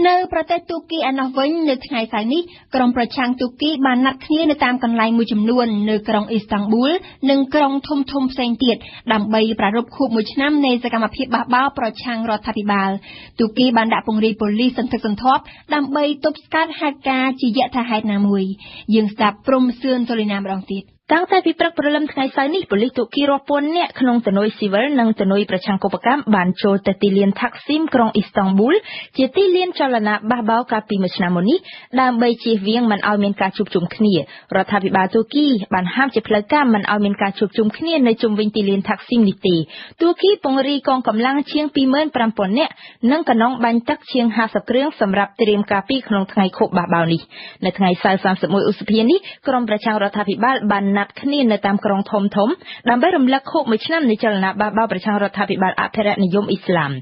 នៅប្រទេសទូគីឯណោះវិញនៅថ្ងៃសៅរ៍នេះក្រុមប្រឆាំងទូគីបានណាត់គ្នានៅតាមកន្លែងមួយចំនួននៅក្រុងអ៊ីស្តង់ប៊ូលនិងក្រុងធំៗផ្សេងទៀតដើម្បីប្រារព្ធខួប1ឆ្នាំនៃសកម្មភាពបះបោរប្រឆាំងរដ្ឋាភិបាលទូគីបានដាក់ពង្រាយប៉ូលីសសន្ធឹកសន្ធាប់ដើម្បីទប់ស្កាត់ហេតុការណ៍ជាយថាហេតុណាមួយយើងស្ដាប់ព្រំសឿនសូលីណាម្ដងទៀតតាំងតែពីព្រឹកព្រលឹមថ្ងៃសៅរ៍នេះប៉ូលីសទូគីរាប់ពាន់នាក់ក្នុងតនុយស៊ីវិលនិងតនុយប្រឆាំងកុបកម្មបានចូលទៅទីលានថាក់ស៊ីមក្រុងអ៊ីស្តង់ប៊ូលជាទីលានចលនាបះបោរកាលពី1ឆ្នាំមុននេះដើម្បីជៀសវាងមិនឲ្យមានការជួបជុំគ្នារដ្ឋាភិបាលទូគីបានហាមជាផ្លូវការមិនឲ្យមានការជួបជុំគ្នានៅជុំវិញទីលានថាក់ស៊ីមនេះទេទូគីពង្រាយកងកម្លាំងជាង 25,000 នាក់និងកណ្ដុងបាញ់ទឹកជាង50គ្រឿងសម្រាប់ត្រៀមការពារក្នុងថ្ងៃខួបបះបោរនេះនៅថ្ងៃសៅរ៍31ឧសភានេះក្រុមប្រឆាំងរដ្ឋាភិបាលបានណាត់គ្នានៅតាមក្រុងធំៗដើម្បីរំលឹកខួប1ឆ្នាំនៃចលនាបះបោរប្រឆាំងរដ្ឋាភិបាលអភិរក្សនិយមអ៊ីស្លាម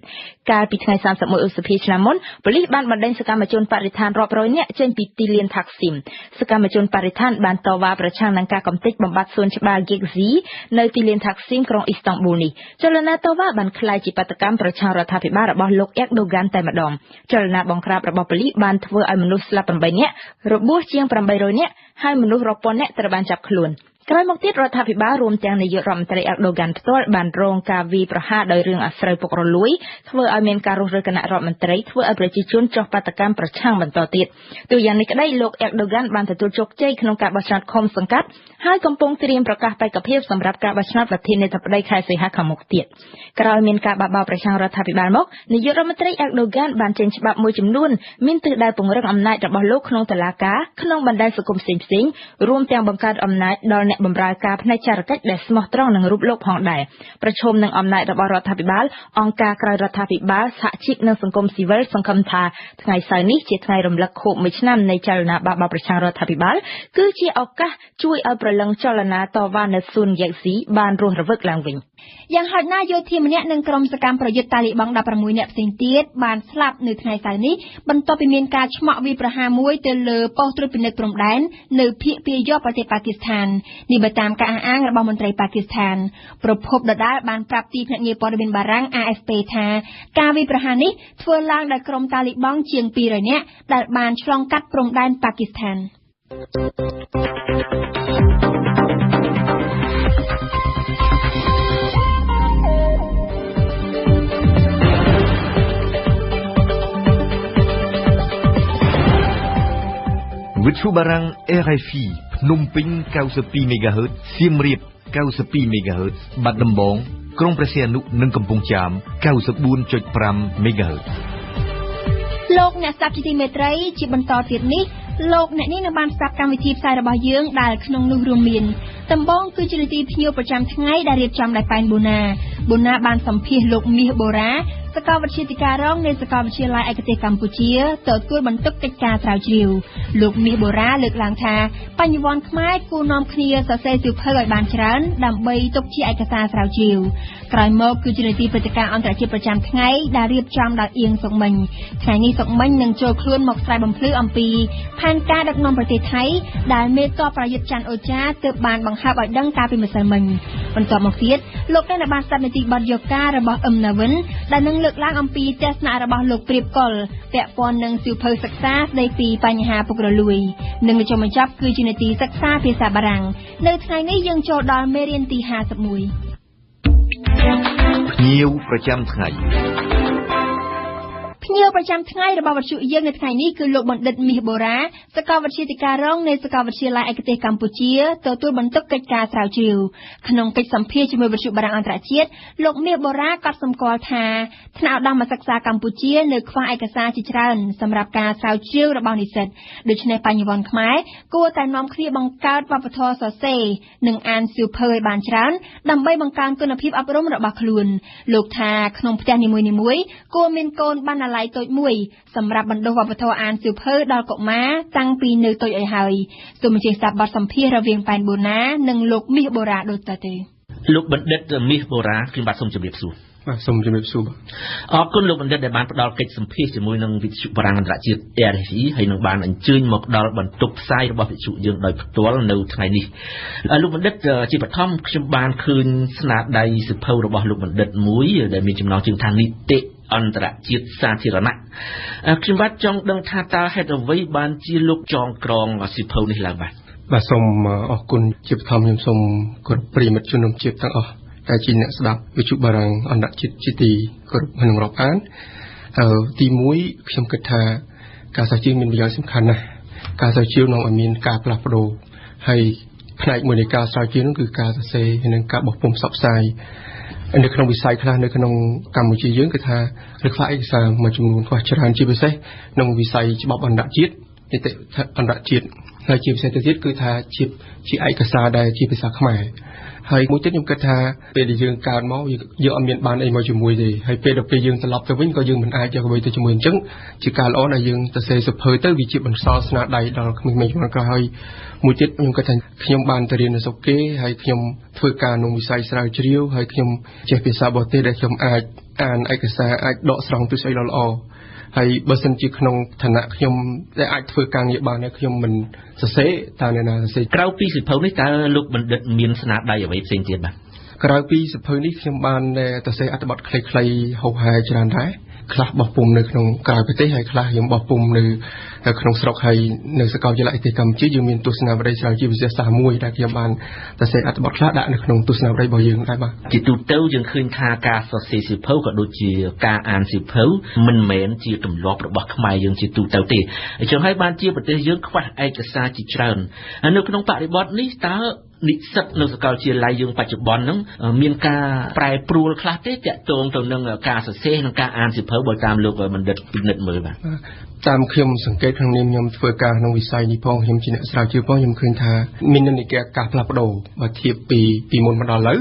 កាលពីថ្ងៃ31ឧសភាឆ្នាំមុនប៉ូលីសបានបណ្ដេញសកម្មជនបរិស្ថានរាប់រយនាក់ចេញពីទីលានថាក់ស៊ីមសកម្មជនបរិស្ថានបានតវ៉ាប្រឆាំងនឹងការកំទេចបំបត្តិសួនច្បារ Gezi នៅទីលានថាក់ស៊ីមក្រុងអ៊ីស្តង់ប៊ូលនេះចលនាតវ៉ាបានក្លាយជាបាតកម្មប្រឆាំងរដ្ឋាភិបាលរបស់លោកអ៊ែកដូហ្គានតែម្ដងចលនាបង្ក្រាបរបស់ប៉ូលីសបានធ្វើឲ្យមនុស្សស្លាប់8នាក់របួសជាង800នាក់ហើយមនុស្សរាប់ពាន់នាក់ត្រូវបានចាប់ខ្លួន ក្រោយមកទៀតរដ្ឋាភិបាលរួមទាំងនាយករដ្ឋមន្ត្រីអាក់ដូហ្គានផ្ទាល់បានរងការវាយប្រហារដោយរឿងអាស្រូវពុករលួយធ្វើឲ្យមានការរុះរើគណៈរដ្ឋមន្ត្រីធ្វើឲ្យប្រជាជនចុះបាតកម្មប្រឆាំងបន្តទៀតទូយ៉ាងនេះក្តីលោកអាក់ដូហ្គានបានទទួលជោគជ័យក្នុងការបោះឆ្នោតឃុំសង្កាត់ហើយកំពុងត្រៀមប្រកាសបេក្ខភាពសម្រាប់ការបោះឆ្នោតប្រធានាធិបតីខែសីហាខាងមុខទៀតក្រោយមានការបះបោរប្រឆាំងរដ្ឋាភិបាលមកនាយករដ្ឋមន្ត្រីអាក់ដូហ្គានបានចេញច្បាប់មួយចំនួនមានទិសដៅពង្រឹងអំណាចរបស់លោកក្នុងតុលាការក្នុងបណ្ដាញសង្គមផ្សេងៗរួមទាំងបង្កើតអំណាចដល់អ្នកបម្រើការផ្នែកចារកិច្ចដែលស្មោះត្រង់នឹងរូបលោកផងដែរប្រឈមនឹងអំណាចរបស់រដ្ឋាភិបាលអង្គការក្រៅរដ្ឋាភិបាលសហជីពនិងសង្គមស៊ីវិលសង្ឃឹមថាថ្ងៃសៅរ៍នេះជាថ្ងៃរំលឹកខួប1ឆ្នាំនៃចលនាបះបោរប្រឆាំងរដ្ឋាភិបាលគឺជាឱកាសជួយឲ្យប្រឡឹងចលនាតវ៉ានៅស៊ុនយ៉ែកស៊ីបានរស់រវើកឡើងវិញយ៉ាងហោចណាស់យោធាម្នាក់និងក្រុមសកម្មប្រយុទ្ធតាលីបង់16នាក់ផ្សេងទៀតបានស្លាប់នៅថ្ងៃសៅរ៍នេះបន្ទាប់ពីមានការឆ្មក់វាយប្រហារមួយទៅលើប៉ុស្តិ៍ត្រួតពិនិត្យព្រំដែននៅភាគពាយព្យប្រទេសប៉ាគីស្ថាននេះបើតាមការអះអាងរបស់មន្ត្រីប៉ាគីស្ថានប្រភពដដែលបានប្រាប់ទីភ្នាក់ងារព័ត៌មានបារាំង AFP ថាការវាយប្រហារនេះធ្វើឡើងដោយក្រុមតាលីបង់ជាង200នាក់ដែលបានឆ្លងកាត់ព្រំដែនប៉ាគីស្ថានវិទ្យុបារាំង RFI ភ្នំពេញ92 MHz សៀមរាប92 MHz បាត់ដំបងក្រុងព្រះសីហនុនិងកំពង់ចាម 94.5 MHz លោកអ្នកស្ដាប់ជាទីមេត្រីជាបន្តទៀតនេះលោកអ្នកនេះនឹងបានស្ដាប់កម្មវិធីផ្សាយរបស់យើងដែលក្នុងនោះរួមមានដំបងគឺជានីតិភ្ញៀវប្រចាំថ្ងៃដែលរៀបចំដោយប៉ែនបូណាបានសម្ភាសលោកមាសបូរ៉ាសាកលវិទ្យាធិការរងនៃសាកលវិទ្យាល័យឯកទេសកម្ពុជាទទួលបន្ទុកកិច្ចការស្រាវជ្រាវលោកមាសបូរ៉ាលើកឡើងថាបញ្ញវន្តខ្មែរគួរនាំគ្នាសរសេរសៀវភៅឲ្យបានច្រើនដើម្បីទុកជាឯកសារស្រាវជ្រាវក្រោយមកគឺជានីតិព្រឹត្តិការណ៍អន្តរជាតិប្រចាំថ្ងៃដែលរៀបចំដោយអៀងសុកមិញថ្ងៃនេះសុកមិញនឹងចូលខ្លួនមកស្រាយបំភ្លឺអំពីផែនការដឹកនាំប្រទេសថៃដែលមេតបប្រយុទ្ធច័ន្ទអូចាទើបបានបង្ហើបឲ្យដឹងកាលពីម្សិលមិញបន្ទាប់មកទៀតលោកនៅបានស្ដាប់នីតិបទយោការរបស់អឹមណាវិនដែលនឹងលើកឡើងអំពីទស្សនៈរបស់លោកព្រាបកុលពាក់ព័ន្ធនឹងសៀវភៅសិក្សាស្ដីពីបញ្ហាពុករលួយនិងចុងបញ្ចប់គឺជានីតិសិក្សាភាសាបារាំងនៅថ្ងៃនេះយើងចូលដល់មេរៀនទី51ភ្ញៀវប្រចាំថ្ងៃភ្ញៀវប្រចាំថ្ងៃរបស់វិទ្យុយើងនៅថ្ងៃនេះគឺលោកបណ្ឌិតមាសបូរ៉ាសាកលវិទ្យាធិការរងនៃសាកលវិទ្យាល័យឯកទេសកម្ពុជាទទួលបន្ទុកកិច្ចការស្រាវជ្រាវក្នុងកិច្ចសម្ភាសជាមួយវិទ្យុបារាំងអន្តរជាតិលោកមាសបូរ៉ាក៏សម្គាល់ថាថ្នាក់ឧត្តមសិក្សាកម្ពុជានៅខ្វះឯកសារជាច្រើនសម្រាប់ការស្រាវជ្រាវរបស់និស្សិតដូច្នេះបញ្ញវន្តខ្មែរគួរតែនាំគ្នាបង្កើតវប្បធម៌សរសេរនិងអានសៀវភៅឲ្យបានច្រើនដើម្បីបង្កើនគុណភាពអប់រំរបស់ខ្លួនលោកថាក្នុងផ្ទះនីមួយៗគួរមានកូនបណ្ណាល័យតូចមួយសម្រាប់បណ្ដុះវប្បធម៌អានសៀវភៅដល់កុមារតាំងពីនៅតូចឲ្យហើយសូមអញ្ជើញស្ដាប់បទសម្ភាសន៍រវាងប៉ែនបូណានិងលោកមាសបូរ៉ាដូចតទៅលោកបណ្ឌិតមាសបូរ៉ាខ្ញុំបាទសូមជម្រាបសួរបាទសូមជម្រាបសួរអរគុណលោកបណ្ឌិតដែលបានផ្ដល់កិច្ចសម្ភាសន៍ជាមួយនឹងវិទ្យុបារាំងអន្តរជាតិ RFI ហើយនឹងបានអញ្ជើញមកដល់បន្ទប់ផ្សាយរបស់វិទ្យុយើងដោយផ្ទាល់នៅថ្ងៃនេះលោកបណ្ឌិតជាបឋមខ្ញុំបានឃើញស្នាដៃសៀវភៅរបស់លោកបណ្ឌិតមួយដែលមានចំណងជើងថានីតិអន្តរជាតិសាធារណៈខ្ញុំបាទចង់ដឹងថាតើហេតុអ្វីបានជាលោកចងក្រងសៀវភៅនេះឡើងបាទសូមអរគុណជាបឋមខ្ញុំសូមគោរពប្រិយមិត្តជនរួមជាតិទាំងអស់ដែលជាអ្នកស្ដាប់វិទ្យុបារាំងអន្តរជាតិជាទីគោរពនិងរាប់អានទី1ខ្ញុំគិតថាការស្រាវជ្រាវមានប្រយោជន៍សំខាន់ណាស់ការស្រាវជ្រាវនាំឲ្យមានការផ្លាស់ប្ដូរហើយផ្នែកមួយនៃការស្រាវជ្រាវនោះគឺការសរសេរនិងការបោះពុម្ពផ្សព្វផ្សាយនៅក្នុងវិស័យខ្លះនៅក្នុងកម្ពុជាយើងគឺថាឬខ្វះឯកសារមួយចំនួនខ្វះច្រើនជាពិសេសក្នុងវិស័យច្បាប់អន្តរជាតិនីតិអន្តរជាតិហើយជាពិសេសទៅទៀតគឺថាជាឯកសារដែលជាភាសាខ្មែរហើយមួយទៀតខ្ញុំគិតថាពេលដែលយើងកើតមកយើងអត់មានបានអីមកជាមួយទេហើយពេលដល់ពេលយើងត្រឡប់ទៅវិញក៏យើងមិនអាចយកអ្វីទៅជាមួយអញ្ចឹងជាការល្អដែលយើងទៅសេសភើទៅវាជាបន្សល់ស្នាដៃដល់ក្មេងៗជំនាន់ក្រោយហើយមួយទៀតខ្ញុំគិតថាខ្ញុំបានទៅរៀននៅស្រុកគេហើយខ្ញុំធ្វើការក្នុងវិស័យស្រាវជ្រាវហើយខ្ញុំចេះភាសាបរទេសដែលខ្ញុំអាចអានឯកសារអាចដកស្រង់ទិសអីល្អៗហើយបើសិនជាក្នុងឋានៈខ្ញុំដែលអាចធ្វើការងារបានហើយខ្ញុំមិនសរសេរតើអ្នកណាសរសេរក្រៅពីសៀវភៅនេះតើលោកបណ្ឌិតមានស្នាដៃអ្វីផ្សេងទៀតបាទក្រៅពីសៀវភៅនេះខ្ញុំបានសរសេរអត្ថបទខ្លីៗហោហែច្រើនដែរ ខ្លះបោះពុំនៅក្នុងក្រៅប្រទេសហើយខ្លះយើងបោះពុំនៅក្នុងស្រុកហើយនៅសាកលវិទ្យាល័យឯកទេសកម្ពុជាយើងមានទស្សនវិស័យស្រាវជ្រាវវិទ្យាសាស្ត្រមួយដែលខ្ញុំបានសរសេរអត្ថបទខ្លះដាក់នៅក្នុងទស្សនវិស័យរបស់យើងដែរបាទជាទូទៅយើងឃើញថាការសរសេរសៀវភៅក៏ដូចជាការអានសៀវភៅមិនមែនជាទម្លាប់របស់ខ្មែរយើងជាទូទៅទេអញ្ចឹងហើយបានជាប្រទេសយើងខ្វះឯកសារជាច្រើននៅក្នុងបរិបទនេះតើនិស្សិតនៅសាកលវិទ្យាល័យយើងបច្ចុប្បន្នហ្នឹងមានការប្រែប្រួលខ្លះទេតាក់ទងទៅនឹងការសរសេរនិងការអានសៀវភៅបើតាមលោកបណ្ឌិតពិនិត្យមើលបាទតាមខ្ញុំសង្កេតក្នុងនាមខ្ញុំធ្វើការក្នុងវិស័យនេះផងខ្ញុំជាអ្នកស្រាវជ្រាវផងខ្ញុំឃើញថាមាននិន្នាការការផ្លាស់ប្ដូរបើធៀបពីមុនមកដល់ឥឡូវ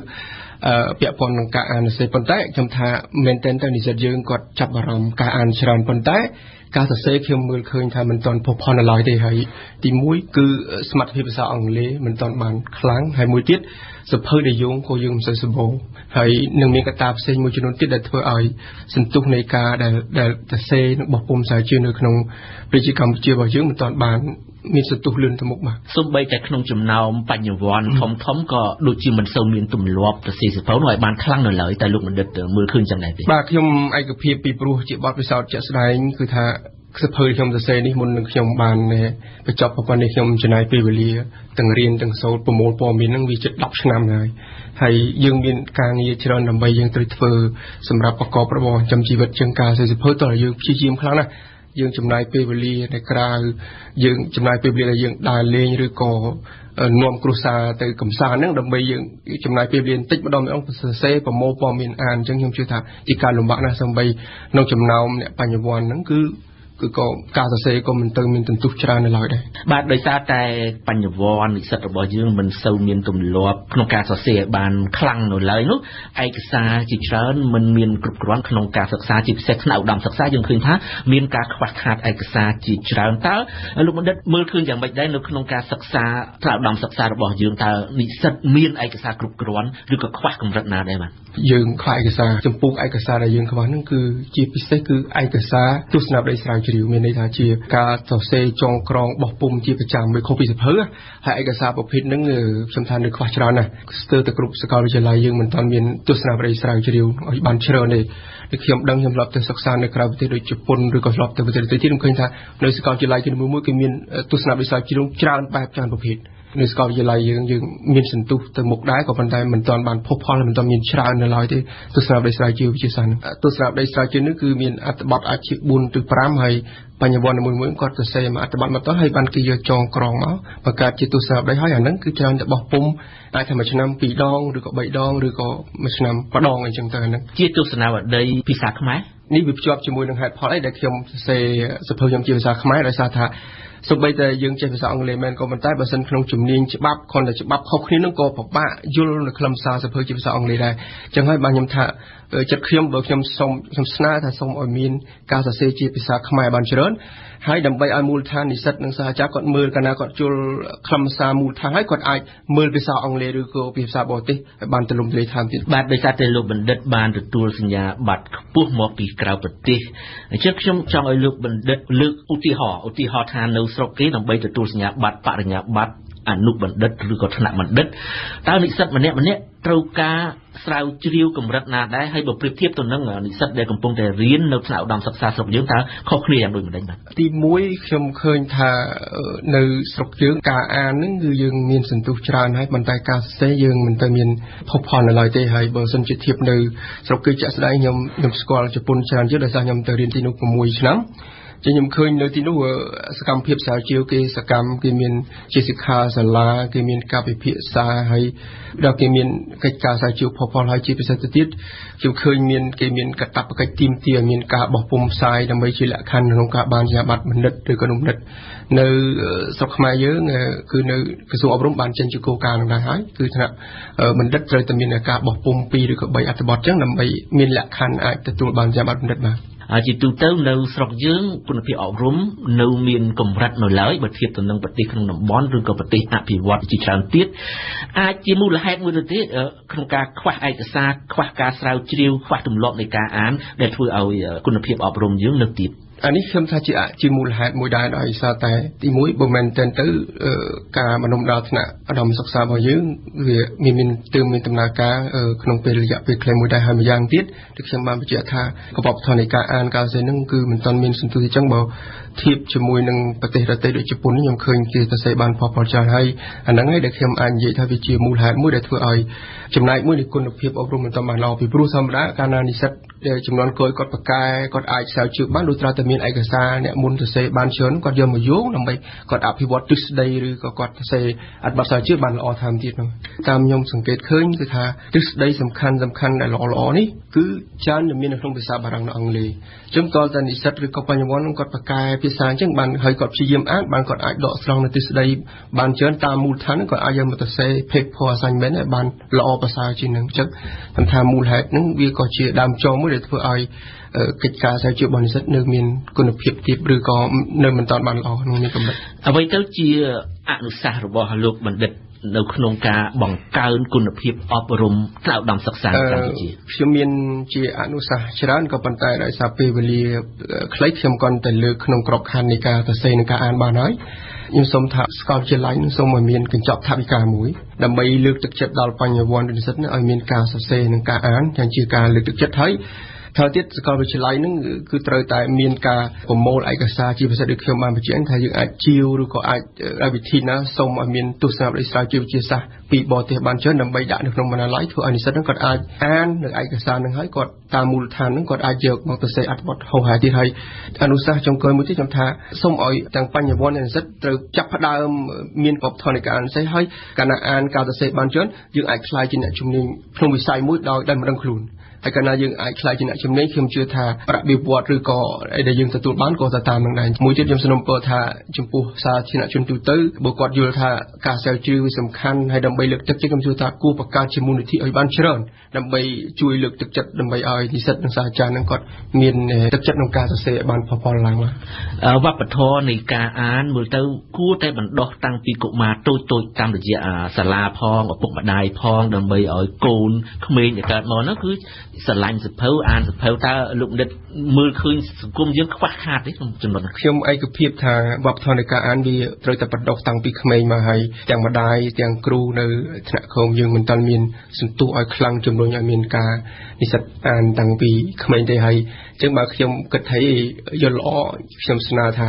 ពាក់ព័ន្ធនឹងការអានសរសេរប៉ុន្តែខ្ញុំថាមែនទែនទៅនិស្សិតយើងគាត់ចាប់អារម្មណ៍ការអានច្រើនប៉ុន្តែការសរសេរខ្ញុំមើលឃើញថាមិនទាន់ផុសផុលនៅឡើយទេហើយទី1គឺសមត្ថភាពភាសាអង់គ្លេសមិនទាន់បានខ្លាំងហើយមួយទៀតសភៅដែលយើងក៏យើងមិនសូវសម្បូរហើយនឹងមានកត្តាផ្សេងមួយចំនួនទៀតដែលធ្វើឲ្យសន្ទុះនៃការដែលសរសេរនិងបោះពុម្ពស្រាវជ្រាវនៅក្នុងប្រជាកម្ពុជារបស់យើងមិនទាន់បានមានសន្ទុះលឿនទៅមុខបាទសូម្បីតែក្នុងចំណោមបញ្ញវន្តធំក៏ដូចជាមិនសូវមានទម្លាប់សរសេរសៀវភៅនោះឲ្យបានខ្លាំងនៅឡើយតែលោកបណ្ឌិតមើលឃើញចឹងដែរទេបាទខ្ញុំឯកភាពពីព្រោះជាបទពិសោធន៍ជាក់ស្ដែងគឺថាសៀវភៅខ្ញុំសរសេរនេះមុននឹងខ្ញុំបានបញ្ចប់ប្រព័ន្ធនេះខ្ញុំចំណាយពេលវេលាទាំងរៀនទាំងសូត្រប្រមូលព័ត៌មាននឹងវាជិត10ឆ្នាំហើយយើងមានការងារច្រើនដើម្បីយើងត្រូវធ្វើសម្រាប់ប្រកបរបរចិញ្ចឹមជីវិតជាងការសរសេរសៀវភៅតើយើងព្យាយាមខ្លាំងណាស់យើងចំណាយពេលវេលានៅក្រៅយើងចំណាយពេលវេលាដែលយើងដើរលេងឬក៏នាំគ្រួសារទៅកំសាន្តហ្នឹងដើម្បីយើងចំណាយពេលវេលាបន្តិចម្ដងសរសេរប្រមូលព័ត៌មានអានអញ្ចឹងខ្ញុំជឿថាជាការលំបាកណាស់សូម្បីក្នុងចំណោមអ្នកបញ្ញវន្តហ្នឹងគឺក៏ការសរសេរក៏មិនទៅមានទន្ទុះច្រើននៅឡើយដែរបាទដោយសារតែបញ្ញវន្តនិស្សិតរបស់យើងមិនសូវមានទម្លាប់ក្នុងការសរសេរបានខ្លាំងនៅឡើយនោះឯកសារជាច្រើនមិនមានគ្រប់គ្រាន់ក្នុងការសិក្សាជាពិសេសថ្នាក់ឧត្តមសិក្សាយើងឃើញថាមានការខ្វះខាតឯកសារជាច្រើនតើលោកបណ្ឌិតមើលឃើញយ៉ាងម៉េចដែរនៅក្នុងការសិក្សាថ្នាក់ឧត្តមសិក្សារបស់យើងតើនិស្សិតមានឯកសារគ្រប់គ្រាន់ឬក៏ខ្វះកម្រិតណាដែរបាទយើងខ្វះឯកសារចំពោះឯកសារដែលយើងខ្វះហ្នឹងគឺជាពិសេសគឺឯកសារទស្សនវិស័យស្រាវជ្រាវមានន័យថាជាការសរសេរចងក្រងបោះពុម្ពជាប្រចាំមួយខុសពីសៀវភៅហើយឯកសារប្រភេទហ្នឹងខ្ញុំថានៅខ្វះច្រើនណាស់ស្ទើរតែគ្រប់សាកលវិទ្យាល័យយើងមិនទាន់មានទស្សនវិស័យស្រាវជ្រាវឲ្យបានច្រើនទេខ្ញុំដឹងខ្ញុំធ្លាប់ទៅសិក្សានៅក្រៅប្រទេសដូចជប៉ុនឬក៏ធ្លាប់ទៅប្រទេសដទៃទៀតខ្ញុំឃើញថានៅសាកលវិទ្យាល័យមួយគឺមានទស្សនវិស័យស្រាវជ្រាវច្រើនបែបច្រើនប្រភេទនៅសាកលវិទ្យាល័យយើងមានសន្ទុះទៅមុខដែរក៏ប៉ុន្តែមិនទាន់បានផុសផុលមិនទាន់មានច្រើននៅឡើយទេទស្សនវិស័យស្រាវជ្រាវវិទ្យាសាស្ត្រទស្សនវិស័យស្រាវជ្រាវនេះគឺមានអត្ថបទអាចជា4ឬ5ហើយបញ្ញវន្តមួយគាត់សរសេរមកអត្ថបទមកតោះហើយបានគេយកចងក្រងមកបង្កើតជាទស្សនវិស័យហើយអាហ្នឹងគឺច្រើនតែបោះពុម្ពអាចថាមួយឆ្នាំ2ដងឬក៏3ដងឬក៏មួយឆ្នាំម្ដងអីចឹងទៅអាហ្នឹងជាទស្សនវិស័យភាសាខ្មែរនេះវាភ្ជាប់ជាមួយនឹងហេតុផលអីដែលខ្ញុំសរសេរសៀវភៅខ្ញុំជាភាសាខ្មែរដោយសារថាសូម្បីតែយើងចេះភាសាអង់គ្លេសមែនក៏ប៉ុន្តែបើសិនក្នុងជំនាញច្បាប់គ្រាន់តែច្បាប់ខុសគ្នានឹងក៏ពិបាកយល់នៅខ្លឹមសារសៀវភៅជាភាសាអង់គ្លេសដែរអញ្ចឹងហើយបានខ្ញុំថាចិត្តខ្ញុំបើខ្ញុំស្នើថាសូមឲ្យមានការសរសេរជាភាសាខ្មែរបានច្រើនហើយដើម្បីឲ្យមូលដ្ឋាននិស្សិតនិងសាស្ត្រាចារ្យគាត់មើលកាលណាគាត់ជល់ខ្លឹមសារមូលដ្ឋានហើយគាត់អាចមើលភាសាអង់គ្លេសឬក៏ភាសាបរទេសឲ្យបានទូលំទូលាយថែមទៀតបាទដោយសារតែលោកបណ្ឌិតបានទទួលសញ្ញាបត្រខ្ពស់មកពីក្រៅប្រទេសអញ្ចឹងខ្ញុំចង់ឲ្យលោកបណ្ឌិតលើកឧទាហរណ៍ថានៅស្រុកគេដើម្បីទទួលសញ្ញាបត្របរិញ្ញាបត្រអនុបណ្ឌិតឬក៏ថ្នាក់បណ្ឌិតតើនិស្សិតម្នាក់ត្រូវការស្រាវជ្រាវកម្រិតណាដែរហើយបើប្រៀបធៀបទៅនឹងនិស្សិតដែលកំពុងតែរៀននៅថ្នាក់ឧត្តមសិក្សាស្រុកយើងតើខុសគ្នាយ៉ាងដូចម្តេចបាទទី1ខ្ញុំឃើញថានៅស្រុកយើងការអានហ្នឹងគឺយើងមានសន្ទុះច្រើនហើយប៉ុន្តែការសរសេរយើងមិនទៅមានផុសផុលនៅឡើយទេហើយបើសិនជាធៀបនៅស្រុកគេជាក់ស្ដែងខ្ញុំស្គាល់ជប៉ុនច្រើនជាងដោយសារខ្ញុំទៅរៀនទីនោះ6ឆ្នាំខ្ញុំឃើញនៅទីនោះសកម្មភាពស្រាវជ្រាវគេសកម្មគេមានជាសិក្ខាសាលាគេមានការពិភាក្សាហើយដល់គេមានកិច្ចការស្រាវជ្រាវផុសផុលហើយជាពិសេសទៅទៀតខ្ញុំឃើញគេមានកាតព្វកិច្ចទីមទាមានការបោះពុម្ពផ្សាយដើម្បីជាលក្ខខណ្ឌក្នុងការបានសញ្ញាបត្របណ្ឌិតឬក៏នុបណ្ឌិតនៅស្រុកខ្មែរយើងគឺនៅក្រសួងអប់រំបានចេញជាគោលការណ៍នោះដែរហើយគឺថ្នាក់បណ្ឌិតត្រូវតែមានការបោះពុម្ព2ឬក៏3អត្ថបទចឹងដើម្បីមានលក្ខខណ្ឌអាចទទួលបានសញ្ញាបត្របណ្ឌិតបានជាទូទៅនៅស្រុកយើងគុណភាពអប់រំនៅមានកម្រិតនៅឡើយបើធៀបទៅនឹងប្រទេសក្នុងតំបន់ឬក៏ប្រទេសអភិវឌ្ឍជាច្រើនទៀតអាចជាមូលហេតុមួយទៅទៀតក្នុងការខ្វះឯកសារខ្វះការស្រាវជ្រាវខ្វះទម្លាប់នៃការអានដែលធ្វើឲ្យគុណភាពអប់រំយើងនៅទាប អានេះខ្ញុំថាជាមូលហេតុមួយដែរដោយសារតែទីមួយបើមិនតែទៅការបណ្ដុំដល់ថ្នាក់ឧត្តមសិក្សារបស់យើងវាមានដំណើរការក្នុងពេលរយៈពេលខ្លីមួយដែរហើយម្យ៉ាងទៀតដូចខ្ញុំបានបញ្ជាក់ថាកបបធននៃការអានការសរសេរហ្នឹងគឺមិនទាន់មានសន្ទុះអញ្ចឹងបើធៀបជាមួយនឹងប្រទេសដទៃដូចជប៉ុនខ្ញុំឃើញគេសរសេរបានផលច្រើនហើយអាហ្នឹងឯងដែលខ្ញុំអាចនិយាយថាវាជាមូលហេតុមួយដែលធ្វើឲ្យចំណែកមួយនៃគុណភាពអប់រំមិនទាន់បានល្អពីព្រោះធម្មតាកាលណានិស្សិតចំនួនក្រោយគាត់បកកែគាត់អាចស្រាវជ្រាវបានដូចត្រូវតែមានឯកសារអ្នកមុនសរសេរបានច្រើនគាត់យកមកយោងដើម្បីគាត់អភិវឌ្ឍទ្រឹស្ដីឬក៏គាត់សរសេរអត្ថបទស្រាវជ្រាវបានល្អថែមទៀតហ្នឹងតាមខ្ញុំសង្កេតឃើញគឺថាទ្រឹស្ដីសំខាន់ដែលល្អនេះគឺច្រើនមាននៅក្នុងភាសាបារាំងនិងអង់គ្លេសអញ្ចឹងតើនិស្សិតឬក៏បញ្ញវន្តគាត់បកកែភាសាអញ្ចឹងបានហើយគាត់ព្យាយាមអានបានគាត់អាចដកស្រង់នៅទ្រឹស្ដីបានច្រើនតាមមូលដ្ឋានគាត់អាចយកមកសរសេរ paper assignment ឲ្យបានល្អប្រសើរជាងនឹងអញ្ចឹងខ្ញុំថាមូលហេតុហ្នឹងវាក៏ជាដើមចមមួយដែលធ្វើឲ្យកិច្ចការស្រាវជ្រាវរបស់និស្សិតនៅមានគុណភាពទាបឬក៏នៅមិនទាន់បានល្អក្នុងនេះកម្រិតអ្វីទៅជាអនុសាសន៍របស់លោកបណ្ឌិតនៅក្នុងការបង្កើនគុណភាពអប់រំថ្នាក់ឧត្តមសិក្សាកម្ពុជាខ្ញុំមានជាអនុសាសន៍ច្រើនក៏ប៉ុន្តែដោយសារពេលវេលាខ្លីខ្ញុំក៏តែលើកក្នុងក្របខ័ណ្ឌនៃការសរសេរនិងការអានបានហើយខ្ញុំសូមថាសាកលវិទ្យាល័យសូមឲ្យមានកញ្ចប់ថវិកាមួយដើម្បីលើកទឹកចិត្តដល់បញ្ញវន្តនិស្សិតឲ្យមានការសរសេរនិងការអានទាំងជាការលើកទឹកចិត្តហើយថាទៀតសាកលវិទ្យាល័យហ្នឹងគឺត្រូវតែមានការប្រមូលឯកសារជាពិសេសដូចខ្ញុំបានបញ្ជាក់ថាយើងអាចជាវឬក៏អាចវិធីណាសូមឲ្យមានទស្សនវិជ្ជាស្រាវជ្រាវវិទ្យាសាស្ត្រពីបរទេសបានច្រើនដើម្បីដាក់នៅក្នុងបណ្ណាល័យធ្វើឲ្យនិស្សិតហ្នឹងគាត់អាចអាននៅឯកសារហ្នឹងហើយគាត់តាមមូលដ្ឋានហ្នឹងគាត់អាចយកមកសរសេរអត្ថបទហោហាយទៀតហើយអនុសាសន៍ចុងក្រោយមួយទៀតខ្ញុំថាសូមឲ្យទាំងបញ្ញវន្តនិងនិស្សិតត្រូវចាប់ផ្ដើមមានបបធននៃការអានសរសេរហើយកាលណាអានការសរសេរបានច្រើនយើងអាចក្លាយជាអ្នកជំនាញក្នុងវិស័យមួយដោយមិនដឹងខ្លួនហើយកាលណាយើងអាចខ្លាចជាអ្នកជំនាញខ្ញុំជឿថាប្រាក់បៀវត្សឬក៏អីដែលយើងទទួលបានក៏តាមនឹងដែរមួយទៀតខ្ញុំសនំពរថាចំពោះសាធារណជនទូទៅបើគាត់យល់ថាការស្រាវជ្រាវវាសំខាន់ហើយដើម្បីលើកទឹកចិត្តខ្ញុំជឿថាគួរបង្កើតជាមូលនិធិឲ្យបានច្រើនដើម្បីជួយលើកទឹកចិត្តដើម្បីឲ្យនិស្សិតនិងសាស្ត្រាចារ្យនឹងគាត់មានទឹកចិត្តក្នុងការសរសេរឲ្យបានផលឡើងមកវប្បធម៌នៃការអានមើលទៅគួរតែបណ្ដោះតាំងពីកុមារតូចៗតាមរយៈសាលាផងឪពុកម្ដាយផងដើម្បីឲ្យកូនក្មេងដែលកើតមកនោះគឺស្រឡាញ់សភៅអានសភៅតើលោកបណ្ឌិតមើលឃើញសង្គមយើងខ្វះខាតទេក្នុងចំណុចខ្ញុំឯកភាពថាវប្បធម៌នៃការអានវាត្រូវតែបណ្ដុះតាំងពីក្មេងមកហើយទាំងម្ដាយទាំងគ្រូនៅថ្នាក់ក្រោមយើងមិនទាន់មានសន្ទុះឲ្យខ្លាំងជំរុញឲ្យមានការនិស្សិតអានតាំងពីក្មេងទេហើយអញ្ចឹងបើខ្ញុំគិតថាយល់ល្អខ្ញុំស្នើថ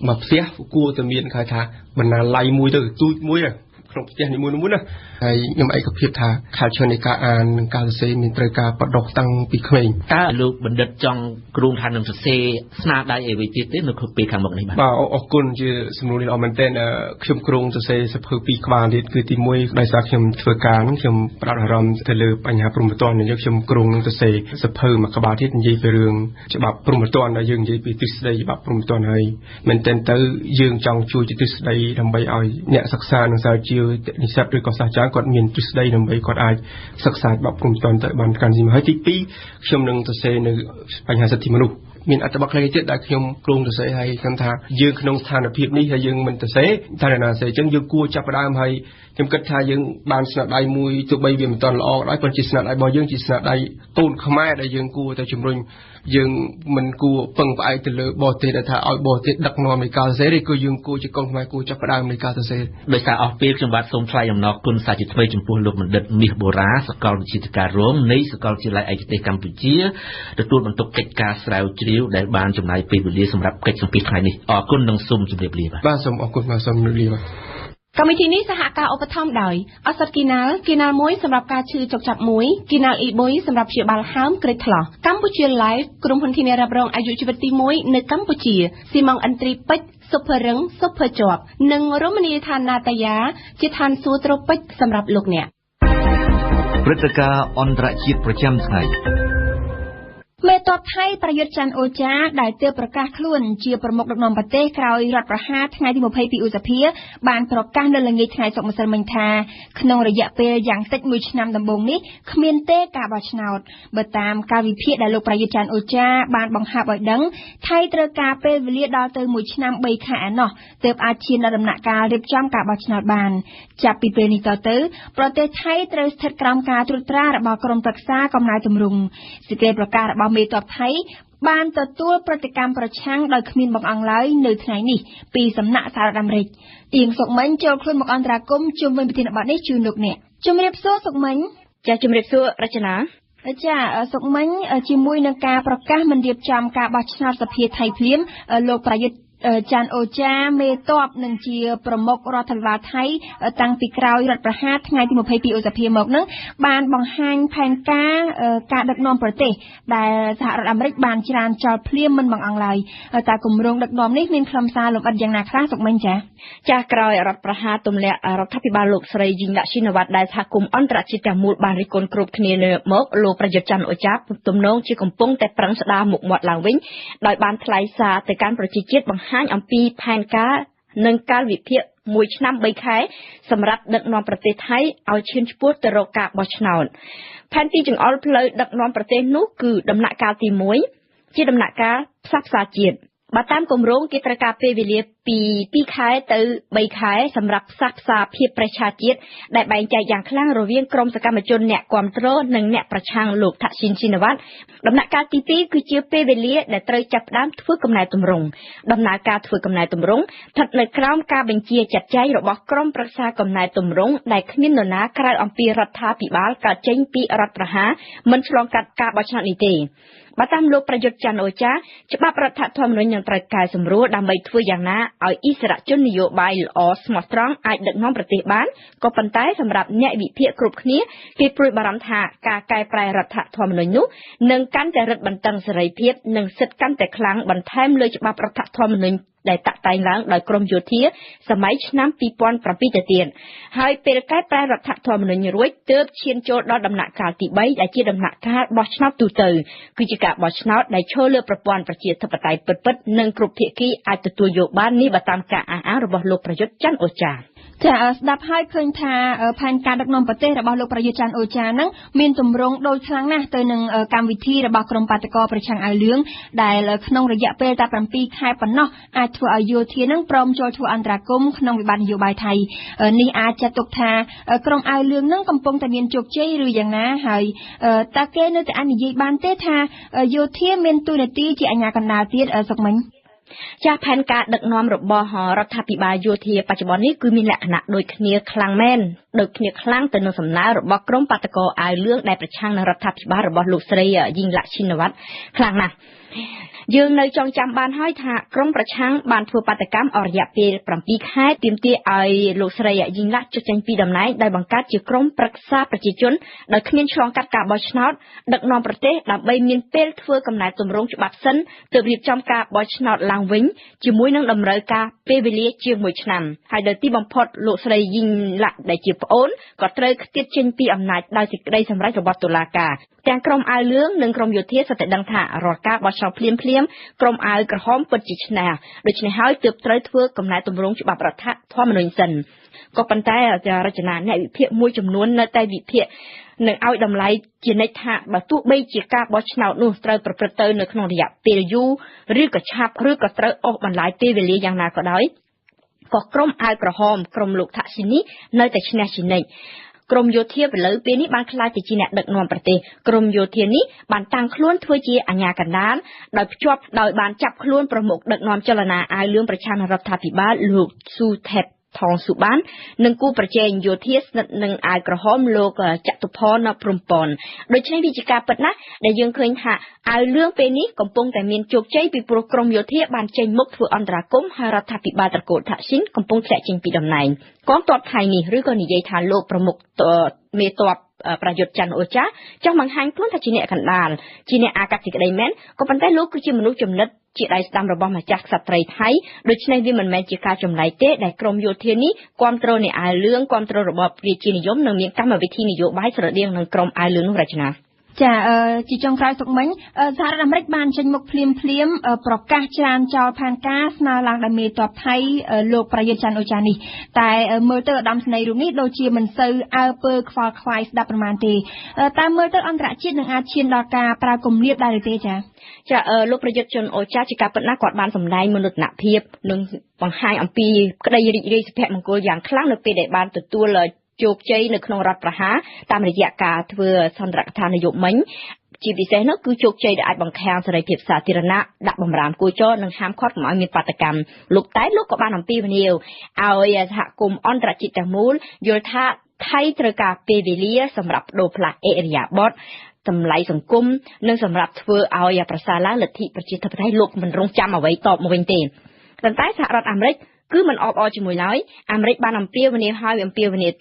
ាមកផ្ទះគួរតែមានគេថាបណ្ណាល័យមួយទៅទូចមួយក្នុងផ្ទះនីមួយៗណាហើយខ្ញុំឯកភាពថា culture នៃការអាននិងការសរសេរមានត្រូវការបដិតាំងពីក្មេងតើលោកបណ្ឌិតចង់គ្រោងថានឹងសរសេរស្នាដៃអីវិញទៀតទេនៅក្នុងពេលខាងមុខនេះបាទអរគុណជាសំណួរនេះល្អមែនទែនខ្ញុំគ្រោងសរសេរសភៅពីរក្បាលទៀតគឺទី1ដោយសារខ្ញុំធ្វើការហ្នឹងខ្ញុំផ្ដោតអារម្មណ៍ទៅលើបញ្ហាព្រហ្មទណ្ឌហើយខ្ញុំគ្រោងនឹងសរសេរសភៅមួយក្បាលទៀតនិយាយពីរឿងច្បាប់ព្រហ្មទណ្ឌដែលយើងនិយាយពីទ្រឹស្ដីច្បាប់ព្រហ្មទណ្ឌហើយមែនទែនទៅយើងចង់ជួយទ្រឹស្ដីដើម្បីឲ្យអ្នកសិក្សានិងសាស្ត្រាចារ្យនិស្សិតឬក៏សាស្ត្រាចារ្យគាត់មានទ្រឹស្ដីដើម្បីគាត់អាចសិក្សាច្បាប់ព្រហ្មទណ្ឌទៅបានកាន់ទី1ហើយទី2ខ្ញុំនឹងសរសេរនៅបញ្ហាសិទ្ធិមនុស្សមានអត្ថបទខ្លីទៀតដែលខ្ញុំគ្រោងសរសេរហើយខ្ញុំថាយើងក្នុងស្ថានភាពនេះហើយយើងមិនសរសេរតែណាសរសេរអញ្ចឹងយើងគួរចាប់ផ្ដើមហើយខ្ញុំគិតថាយើងបានស្នាដៃមួយទោះបីវាមិនទាន់ល្អក៏ដោយប៉ុន្តែជាស្នាដៃរបស់យើងជាស្នាដៃកូនខ្មែរដែលយើងគួរតែជំរុញយើងមិនគួរពឹងផ្អែកទៅលើបរទេសដែលថាឲ្យបរទេសដឹកនាំនៃការសរសេរទេគឺយើងគួរជាកូនខ្មែរគួរចាប់ផ្ដើមនៃការសរសេរដោយសារអស់ពេលខ្ញុំបាទសូមថ្លែងអំណរគុណសាជាថ្មីចំពោះលោកបណ្ឌិតមាសបូរ៉ាសាកលវិទ្យាការរងនៃសាកលវិទ្យាល័យឯកទេសកម្ពុជាទទួលបន្ទុកកិច្ចការស្រាវជ្រាវដែលបានចំណាយពេលវេលាសម្រាប់កិច្ចសម្ភាសន៍ថ្ងៃនេះអរគុណនិងសូមជម្រាបលាបាទសូមអរគុណបាទសូមជម្រាបលាបាទកម្មវិធីនេះសហការឧបត្ថម្ភដោយឱសថគីណាល់មួយសម្រាប់ការឈឺចុកចាប់មួយគីណាល់អ៊ីបុយសម្រាប់ព្យាបាលហើមក្រិចថ្លោះកម្ពុជា Live ក្រុមហ៊ុនធានារ៉ាប់រងអាយុជីវិតទី1នៅកម្ពុជាស៊ីម៉ង់អិនទ្រីពេជ្រស៊ុបភឺរឹងស៊ុបភឺជាប់និងរមណីយដ្ឋានណាតាយ៉ាជាឋានសួគ៌ត្រូពិចសម្រាប់លោកអ្នកព្រឹត្តិការណ៍អន្តរជាតិប្រចាំថ្ងៃមេទ័ពថៃប្រយុទ្ធច័ន្ទអូចាដែលទើបប្រកាសខ្លួនជាប្រមុខដឹកនាំប្រទេសក្រោយរដ្ឋប្រហារថ្ងៃទី22ឧសភាបានប្រកាសនៅល្ងាចថ្ងៃសុក្រម្សិលមិញថាក្នុងរយៈពេលយ៉ាងតិច1ឆ្នាំដំបូងនេះគ្មានទេការបោះឆ្នោតបើតាមការវិភាគដែលលោកប្រយុទ្ធច័ន្ទអូចាបានបង្ហាប់ឲ្យដឹងថៃត្រូវការពេលវេលាដល់ទៅ1ឆ្នាំ3ខែឯណោះទើបអាចឈានដល់ដំណាក់កាលរៀបចំការបោះឆ្នោតបានចាប់ពីពេលនេះតទៅប្រទេសថៃត្រូវស្ថិតក្រោមការត្រួតត្រារបស់ក្រុមប្រឹក្សាកំណែទម្រង់សេចក្តីប្រកាសរបស់មេទ័ពថៃ បានទទួលប្រតិកម្មប្រឆាំងដោយគ្មានបង្អង់ឡើយនៅថ្ងៃនេះពីសំណាក់សហរដ្ឋអាមេរិកទៀងសុកមិញចូលខ្លួនមកអន្តរាគមន៍ជុំវិញប្រធានបទនេះជូនលោកអ្នកជំរាបសួរសុកមិញចាជំរាបសួររចនាចាសុកមិញជាមួយនឹងការប្រកាសមិនរៀបចំការបោះឆ្នោតសភាថៃភ្លាមលោកប្រយុទ្ធច័ន្ទអូចាមេតបនឹងជាប្រមុខរដ្ឋាភិបាលថៃតាំងពីក្រោយរដ្ឋប្រហារថ្ងៃទី22ឧសភាមកនឹងបានបង្ហាញផែនការដឹកនាំប្រទេសដែលសហរដ្ឋអាមេរិកបានច្រានចោលភ្លាមមិនបង្អង់ឡើយតែគម្រោងដឹកនាំនេះមានខ្លឹមសារលម្អិតយ៉ាងណាខ្លះសុកមិញចាក្រោយរដ្ឋប្រហារទម្លាក់រដ្ឋាភិបាលលោកស្រីយីងឡាក់ឈីណាវ៉ាត់ដែលសហគមន៍អន្តរជាតិទាំងមូលបានរិះគន់គ្រប់គ្នាមកលោកប្រយុទ្ធច័ន្ទអូចាទំនងជាកំពុងតែប្រឹងស្ដារមុខមាត់ឡើងវិញដោយបានថ្លែងសារទៅកាន់ប្រជាជាតិបង្ហាញអំពីផែនការនិងកាលវិភាគ1ឆ្នាំ3ខែសម្រាប់ដឹកនាំប្រទេសថៃឲ្យឈានឆ្ពោះទៅរកការបោះឆ្នោតផែនទីចង្អុលផ្លូវដឹកនាំប្រទេសនោះគឺដំណាក់កាលទី1ជាដំណាក់កាលផ្សះផ្សាជាតិបើតាមគម្រោងគេត្រូវការពេលវេលាពី2ខែទៅ3ខែសម្រាប់ផ្សះផ្សាភាពប្រជាជាតិដែលបែងចែកយ៉ាងខ្លាំងរវាងក្រុមសកម្មជនអ្នកគាំទ្រនិងអ្នកប្រឆាំងលោកថាក់ស៊ីនស៊ីណាវ៉ាត់ដំណាក់កាលទី2គឺជាពេលវេលាដែលត្រូវចាប់ផ្ដើមធ្វើកំណែទម្រង់ដំណើរការធ្វើកំណែទម្រង់ស្ថិតនៅក្រោមការបញ្ជាចាត់ចែងរបស់ក្រុមប្រឹក្សាកំណែទម្រង់ដែលគ្មាននរណាក្រៅអំពីរដ្ឋាភិបាលកើតចេញពីរដ្ឋប្រហារមិនឆ្លងកាត់ការបោះឆ្នោតនេះទេបើតាមលោកប្រយុទ្ធច័ន្ទអូចាច្បាប់រដ្ឋធម្មនុញ្ញនឹងត្រូវកែសម្រួលដើម្បីធ្វើយ៉ាងណាឲ្យអិសរាជជននយោបាយល្អស្មោះត្រង់អាចដឹកនាំប្រទេសបានក៏ប៉ុន្តែសម្រាប់អ្នកវិភាគគ្រប់គ្នាគេព្រួយបារម្ភថាការកែប្រែរដ្ឋធម្មនុញ្ញនោះនឹងកាន់តែរឹតបន្តឹងសេរីភាពនិងសិទ្ធិកាន់តែខ្លាំងបន្ថែមលើច្បាប់រដ្ឋធម្មនុញ្ញដែលតាក់តែងឡើងដោយក្រមយោធាសម័យឆ្នាំ2007ទៅទៀតហើយពេលកែប្រែរដ្ឋធម្មនុញ្ញរួចទើបឈានចូលដល់ដំណាក់កាលទី3ដែលជាដំណាក់កាលបោះឆ្នោតទូទៅគឺជាការបោះឆ្នោតដែលឈលលើប្រព័ន្ធប្រជាធិបតេយ្យពិតៗនិងគ្រប់ភាគីអាចទទួលយកបាននេះបើតាមការអះអាងរបស់លោកប្រយុទ្ធច័ន្ទអូចាចាស្ដាប់ហើយឃើញថាផែនការដឹកនាំប្រទេសរបស់លោកប្រយុទ្ធច័ន្ទអូចាហ្នឹងមានទម្រង់ដូចខ្លាំងណាស់ទៅនឹងកម្មវិធីរបស់ក្រុមបាតកោប្រឆាំងអាវលឿងដែលក្នុងរយៈពេលតែ7ខែប៉ុណ្ណោះអាចធ្វើឲ្យយោធាហ្នឹងព្រមចូលធ្វើអន្តរាគមន៍ក្នុងវិបត្តិនយោបាយថៃនេះអាចចាត់ទុកថាក្រុមអាវលឿងហ្នឹងកំពុងតែមានជោគជ័យឬយ៉ាងណាហើយតើគេនៅតែអាចនិយាយបានទេថាយោធាមានតួនាទីជាអាជ្ញាកណ្ដាលទៀតសុកមិញចាស់ផែនការដឹកនាំរបស់រដ្ឋាភិបាលយោធាបច្ចុប្បន្ននេះគឺមានលក្ខណៈដូចគ្នាខ្លាំងមែនដូចគ្នាខ្លាំងទៅនឹងសំណើរបស់ក្រុមបាតកោអាវលឿងដែលប្រឆាំងនឹងរដ្ឋាភិបាលរបស់លោកស្រីយីងឡាក់ឈីណាវ៉ាត់ខ្លាំងណាស់យើងនៅចងចាំបានហើយថាក្រុមប្រឆាំងបានធ្វើបាតកម្មអស់រយៈពេល7ខែទាមទារឲ្យលោកស្រីយីងឡាក់ចុះចេញពីតំណែងដោយបង្កើតជាក្រុមប្រឹក្សាប្រជាជនដោយគ្មានឆ្លងកាត់ការបោះឆ្នោតដឹកនាំប្រទេសដើម្បីមានពេលធ្វើកំណែទម្រង់ច្បាប់សិនទើបរៀបចំការបោះឆ្នោតឡើងវិញជាមួយនឹងតម្រូវការពេលវេលាជាង1ឆ្នាំហើយដោយទីបំផុតលោកស្រីយីងឡាក់ដែលជាប្អូនក៏ត្រូវខ្ទាតចេញពីអំណាចដោយសេចក្តីសម្រេចរបស់តុលាការទាំងក្រុមអាវលឿងនិងក្រុមយោធាសុទ្ធតែដឹងថារាល់ការបោះឆ្នោតភ្លាមក្រុមអាវក្រហមពិតជាឈ្នះដូច្នេះហើយទើបត្រូវធ្វើកំណែទម្រង់ច្បាប់រដ្ឋធម្មនុញ្ញសិនក៏ប៉ុន្តែរចនាអ្នកវិភាគមួយចំនួននៅតែវិភាគនឹងឲ្យតម្លៃជានិច្ចថាបើទោះបីជាការបោះឆ្នោតនោះត្រូវប្រព្រឹត្តទៅនៅក្នុងរយៈពេលយូរឬក៏ឆាប់ឬក៏ត្រូវអូសបន្លាយពេលវេលាយ៉ាងណាក៏ដោយក៏ក្រុមអាវក្រហមក្រុមលោកថាក់ស៊ីនីនៅតែឈ្នះជានិច្ចក្រមយោធាឥឡូវពេលនេះបានក្លាយទៅជាអ្នកដឹកនាំប្រទេសក្រមយោធានេះបានតាំងខ្លួនធ្វើជាអាជ្ញាកណ្ដាលដោយបានចាប់ខ្លួនប្រមុខដឹកនាំចលនាអាវលឿងប្រឆាំងរដ្ឋាភិបាលលោកស៊ូថេតថងស៊ូបាននិងគូប្រជែងយោធាស្និទ្ធនឹងអាវក្រហមលោកចតុផនព្រំពនដូច្នេះវាជាការពិតណាស់ដែលយើងឃើញថាអាវលឿងពេលនេះកំពុងតែមានជោគជ័យពីព្រោះក្រមយោធាបានចេញមុខធ្វើអន្តរាគមន៍ហើយរដ្ឋាភិបាលត្រកូលថាក់ស៊ីនកំពុងធ្លាក់ចេញពីតំណែងកងទ័ពថៃនេះឬក៏និយាយថាលោកប្រមុខមេទ័ពប្រយុទ្ធច័ន្ទអូចាចង់បង្ហាញខ្លួនថាជាអ្នកកណ្ដាលជាអ្នកអាកាសសេចក្តីមែនក៏ប៉ុន្តែលោកគឺជាមនុស្សចំណិតជាដៃស្ដាំរបស់ម្ចាស់ក្សត្រីថៃដូច្នេះវាមិនមែនជាការចម្លែកទេដែលក្រមយោធានេះគ្រប់គ្រងនៃអាវលឿងគ្រប់គ្រងរបបប្រជានិយមនិងមានកម្មវិធីនយោបាយស្រដៀងនឹងក្រមអាវលឿងនោះរចនាចាជាចុងក្រោយសុកមិញសហរដ្ឋអាមេរិកបានចេញមុខភ្លាមប្រកាសច្រានចោលផែនការស្នើឡើងដោយមេទ័ពថៃលោកប្រយុទ្ធច័ន្ទអូចានេះតែមើលទៅឧត្តមសេនីយ៍រូបនេះដូចជាមិនសូវអើពើខ្វល់ខ្វាយស្ដាប់ប្រមាណទេតាមមើលទៅអន្តរជាតិនឹងអាចឈានដល់ការប្រើគំនាបដែរទេចាលោកប្រយុទ្ធច័ន្ទអូចាជាការពិតណាស់គាត់បានសម្ដែងមនោទនភាពនិងបង្ហាញអំពីក្តីរីករាយសុភមង្គលយ៉ាងខ្លាំងនៅពេលដែលបានទទួលជោគជ័យនៅក្នុងរដ្ឋប្រហារតាមរយៈការធ្វើសន្ទរកថានយោបាយមិញ ជាពិសេសនោះគឺជោគជ័យដែលអាចបង្ខាំងសេរីភាពសាធារណៈដាក់បំរាមគួរចោលនិងហាមឃាត់កុំឲ្យមានបាតកម្មលោកក៏បានអំពាវនាវឲ្យសហគមន៍អន្តរជាតិទាំងមូលយល់ថាថៃត្រូវការពេលវេលាសម្រាប់បដូរផ្លាស់អិរិយាបថតម្លៃសង្គមនិងសម្រាប់ធ្វើឲ្យប្រសើរឡើងលទ្ធិប្រជាធិបតេយ្យលោកមិនរងចាំអ្វីតបមកវិញទេប៉ុន្តែសហរដ្ឋអាមេរិកគឺមិនអបអរជាមួយឡើយអាមេរិកបានអំពាវនាវ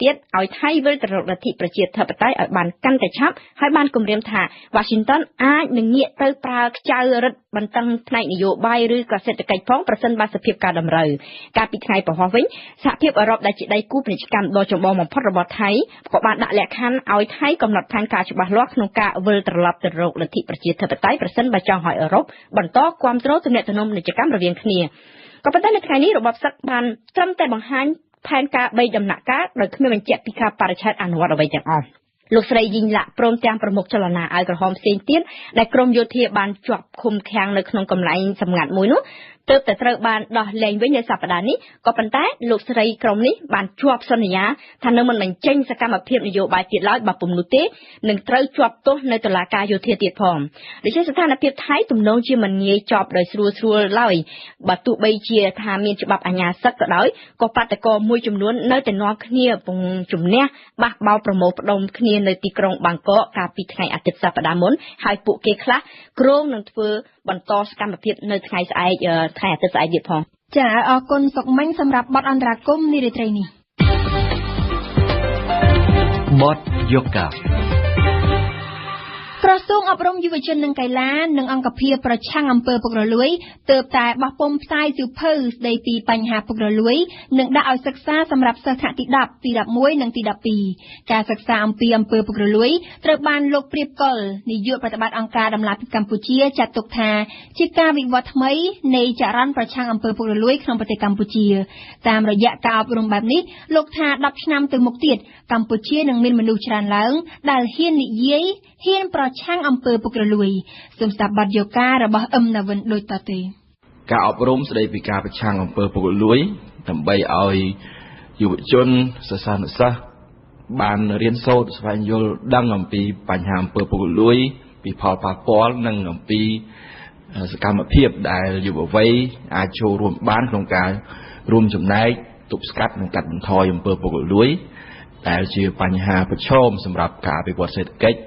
ទៀតឲ្យថៃវិលទៅរកលទ្ធិប្រជាធិបតេយ្យឲ្យបានកាន់តែឆាប់ហើយបានគម្រាមថា Washington អាចនឹងងាកទៅប្រើខ្ចៅរឹតបន្តឹងផ្នែកនយោបាយឬក៏សេដ្ឋកិច្ចផងប្រសិនបើសភាពការតម្រូវកាលពីថ្ងៃប្រហោះវិញសហភាពអឺរ៉ុបដែលជាដៃគូពាណិជ្ជកម្មដ៏ចម្បងបំផុតរបស់ថៃក៏បានដាក់លក្ខខណ្ឌឲ្យថៃកំណត់ផែនការច្បាស់លាស់ក្នុងការវិលត្រឡប់ទៅរកលទ្ធិប្រជាធិបតេយ្យប្រសិនបើចង់ឲ្យអឺរ៉ុបបន្តគាំទ្រទំនាក់ទំនងពាណិជ្ជកម្មរវាងគ្នាក៏ប៉ុន្តែនៅថ្ងៃនេះរបបសឹកបានត្រឹមតែបង្ហាញផែនការ3ដំណាក់កាលដោយគ្មានបញ្ជាក់ពីការបរិច្ឆេទអនុវត្តអ្វីទាំងអស់លោកស្រីយីងឡាក់ព្រមទាំងប្រមុខចលនាអាវក្រហមផ្សេងទៀតដែលក្រមយោធាបានជាប់ឃុំឃាំងនៅក្នុងកន្លែងសម្ងាត់មួយនោះទើបតែត្រូវបានដោះលែងវិញនៅសប្តាហ៍នេះក៏ប៉ុន្តែលោកស្រីក្រុមនេះបានជាប់សន្យាថានឹងមិនបញ្ចេញសកម្មភាពនយោបាយទៀតឡើយបើពុំនោះទេនឹងត្រូវជាប់ទោសនៅតុលាការយោធាទៀតផងដូច្នេះស្ថានភាពថៃទំនងជាមិនងាយចប់ដោយស្រួលឡើយបើទោះបីជាថាមានច្បាប់អាញាសឹកក៏ដោយក៏បាតកោមួយចំនួននៅតែនាំគ្នាពងជំនះបះបោប្រមូលផ្ដុំគ្នានៅទីក្រុងបាងកកកាលពីថ្ងៃអាទិត្យសប្តាហ៍មុនហើយពួកគេខ្លះគ្រោងនឹងធ្វើបន្តសកម្មភាពនៅថ្ងៃស្អែកថ្ងៃអាទិត្យស្អែកទៀតផងចាអរគុណសុកមិញសម្រាប់បទអន្តរាគមន៍នារីត្រីនេះបទយកកាក្រសួងអប់រំយុវជននិងកីឡានិងអង្គភាពប្រឆាំងអំពើពុករលួយទើបតែបោះពុម្ពផ្សាយសៀវភៅស្ដីពីបញ្ហាពុករលួយនិងដាក់ឲ្យសិក្សាសម្រាប់សិស្សថ្នាក់ទី10ទី11និងទី12ការសិក្សាអំពីអំពើពុករលួយត្រូវបានលោកព្រៀបកុលនាយកប្រតិបត្តិអង្គការដំណាលភាពកម្ពុជាចាត់ទុកថាជាការវិវត្តថ្មីនៃចរន្តប្រឆាំងអំពើពុករលួយក្នុងប្រទេសកម្ពុជាតាមរយៈការអប់រំបែបនេះលោកថា10ឆ្នាំទៅមុខទៀតកម្ពុជានឹងមានមនុស្សច្រើនឡើងដែលហ៊ាននិយាយហ៊ានប្រឆាំងអំពើពុករលួយសូមស្ដាប់បទយកការរបស់អឹមណាវិនដូចតទៅការអប់រំស្ដីពីការប្រឆាំងអំពើពុករលួយដើម្បីឲ្យយុវជនសិស្សានុសិស្សបានរៀនសូត្រស្វែងយល់ដឹងអំពីបញ្ហាអំពើពុករលួយពីផលប៉ះពាល់និងអំពីសកម្មភាពដែលយុវវ័យអាចចូលរួមបានក្នុងការរួមចំណែកទប់ស្កាត់និងកាត់បន្ថយអំពើពុករលួយដែលជាបញ្ហាប្រឈមសម្រាប់ការអភិវឌ្ឍសេដ្ឋកិច្ច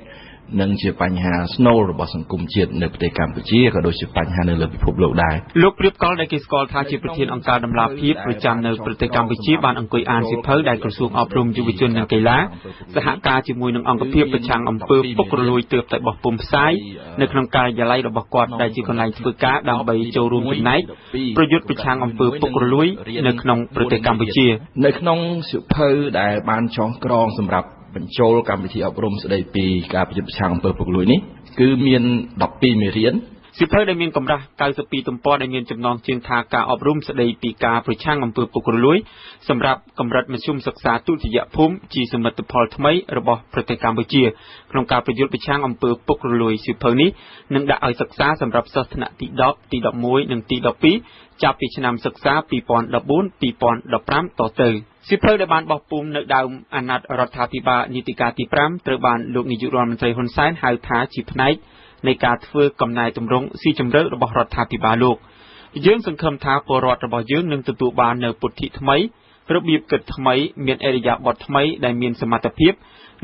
និងជាបញ្ហាស្នូលរបស់សង្គមជាតិនៅប្រទេសកម្ពុជាក៏ដូចជាបញ្ហានៅលើពិភពលោកដែរលោកព្រៀបកុលដែលគេស្គាល់ថាជាប្រធានអង្គការដំណាលភាពប្រចាំនៅប្រទេសកម្ពុជាបានអង្គុយអានសៀវភៅដែលក្រសួងអប់រំយុវជននិងកីឡាសហការជាមួយនឹងអង្គភាពប្រឆាំងអំពើពុករលួយទើបតែបោះពុម្ពផ្សាយនៅក្នុងការិយាល័យរបស់គាត់ដែលជាកន្លែងធ្វើការដើម្បីចូលរួមចំណែកប្រយុទ្ធប្រឆាំងអំពើពុករលួយនៅក្នុងប្រទេសកម្ពុជានៅក្នុងសៀវភៅដែលបានចងក្រងសម្រាប់បញ្ចូលកម្មវិធីអប់រំស្ដីពីការប្រយុទ្ធប្រឆាំងអំពើពុករលួយនេះគឺមាន12មេរៀនសៀវភៅដែលមានកម្រាស់92ទំព័រដែលមានចំណងជើងថាការអប់រំស្ដីពីការប្រឆាំងអំពើពុករលួយសម្រាប់កម្រិតមធ្យមសិក្សាទុតិយភូមិជាសមិទ្ធផលថ្មីរបស់ប្រទេសកម្ពុជាក្នុងការប្រយុទ្ធប្រឆាំងអំពើពុករលួយសៀវភៅនេះនឹងដាក់ឲ្យសិក្សាសម្រាប់សិស្សថ្នាក់ទី10ទី11និងទី12ចាប់ពីឆ្នាំសិក្សា2014-2015តទៅសៀវភៅដែលបានបោះពុម្ពនៅដើមអាណត្តិរដ្ឋាភិបាលនីតិកាលទី5ត្រូវបានលោកនាយករដ្ឋមន្ត្រីហ៊ុនសែនហៅថាជាផ្នែកនៃការធ្វើកំណែទម្រង់ស៊ីជម្រៅរបស់រដ្ឋាភិបាលលោកយើងសង្ឃឹមថាពលរដ្ឋរបស់យើងនឹងទទួលបាននូវពុទ្ធិថ្មីរបៀបគិតថ្មីមានអរិយាប័ត្រថ្មីដែលមានសមត្ថភាព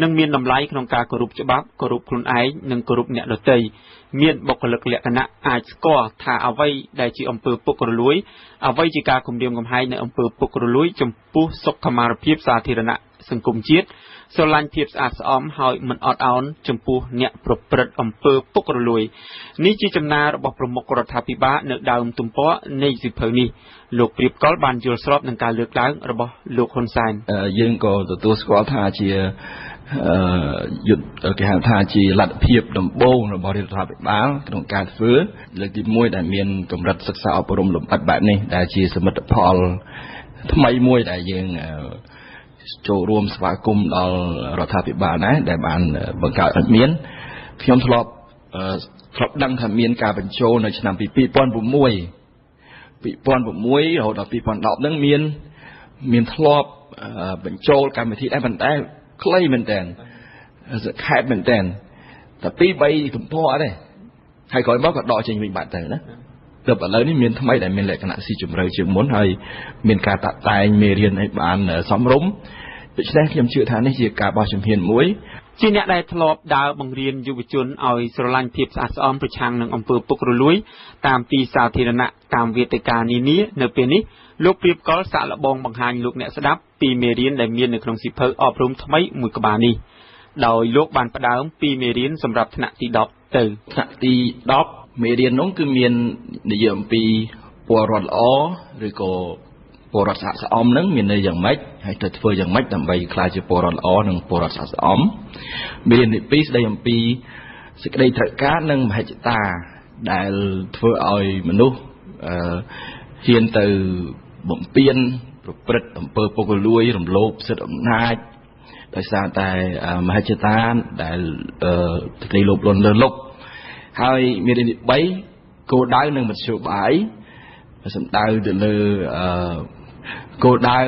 និងមានតម្លៃក្នុងការគោរពច្បាប់គោរពខ្លួនឯងនិងគោរពអ្នកដទៃមានបុគ្គលិកលក្ខណៈអាចស្គាល់ថាអ្វីដែលជាអំពើពុករលួយអ្វីជាការគំរាមកំហែងនៅអំពើពុករលួយចំពោះសុខុមាលភាពសាធារណៈសង្គមជាតិស្រឡាញ់ភាពស្អាតស្អំហើយមិនអត់ឱនចំពោះអ្នកប្រព្រឹត្តអំពើពុករលួយនេះជាចំណារបស់ប្រមុខរដ្ឋាភិបាលនៅដើមទំព័រនៃសៀវភៅនេះលោកព្រៀបកុលបានយល់ស្របនឹងការលើកឡើងរបស់លោកហ៊ុនសែនយើងក៏ទទួលស្គាល់ថាជាយុទ្ធគេហៅថាជាលទ្ធភាពដំបូងរបស់រដ្ឋាភិបាលក្នុងការធ្វើលើកទី1ដែលមានកម្រិតសិក្សាអប់រំលម្អិតបែបនេះដែលជាសមិទ្ធផលថ្មីមួយដែលយើងចូលរួមស្វាគមន៍ដល់រដ្ឋាភិបាលដែរដែលបានបង្កើតឲ្យមានខ្ញុំធ្លាប់ដឹងថាមានការបញ្ចូលនៅឆ្នាំ2006រហូតដល់2010ហ្នឹងមានធ្លាប់បញ្ចូលកម្មវិធីដែរប៉ុន្តែខ្លីមែនតើខែបមែនតើ តែ2-3ទំព័រទេហើយក្រោយមកក៏ដកចេញវិញបាត់ទៅណាទើបឥឡូវនេះមានថ្មីដែលមានលក្ខណៈស៊ីជម្រៅជាងមុនហើយមានការតាក់តែងមេរៀនឲ្យបានសមរម្យដូច្នេះខ្ញុំជឿថានេះជាការបោះជំហានមួយជាអ្នកដែលធ្លាប់ដើរបង្រៀនយុវជនឲ្យស្រឡាញ់ភាពស្អាតស្អំប្រឆាំងនឹងអំពើពុករលួយតាមទីសាធារណៈតាមវេទិកានានានៅពេលនេះលោកព្រៀបកលសាក់លបងបង្ហាញលោកអ្នកស្ដាប់ពីមេរៀនដែលមាននៅក្នុងសៀវភៅអប់រំថ្មីមួយក្បាលនេះដោយលោកបានផ្ដើមពីមេរៀនសម្រាប់ថ្នាក់ទី10ទៅថ្នាក់ទី10មេរៀននោះគឺមាននិយាយអំពីពលរដ្ឋល្អឬក៏ពលរដ្ឋស្អាតស្អំនឹងមានន័យយ៉ាងម៉េចហើយត្រូវធ្វើយ៉ាងម៉េចដើម្បីក្លាយជាពលរដ្ឋល្អនិងពលរដ្ឋស្អាតស្អំមេរៀនទី2ស្ដីអំពីសេចក្តីត្រូវការនិងមហិច្ឆតាដែលធ្វើឲ្យមនុស្សហ៊ានទៅបំពានប្រព្រឹត្តអំពើពុករលួយរំលោភសិទ្ធិអំណាចដោយសារតែមហិច្ឆតាដែលសេចក្តីលោភលន់លើលុបហើយមេរៀនទី3គោលដៅនិងមធ្យោបាយសំដៅទៅលើគោលដៅ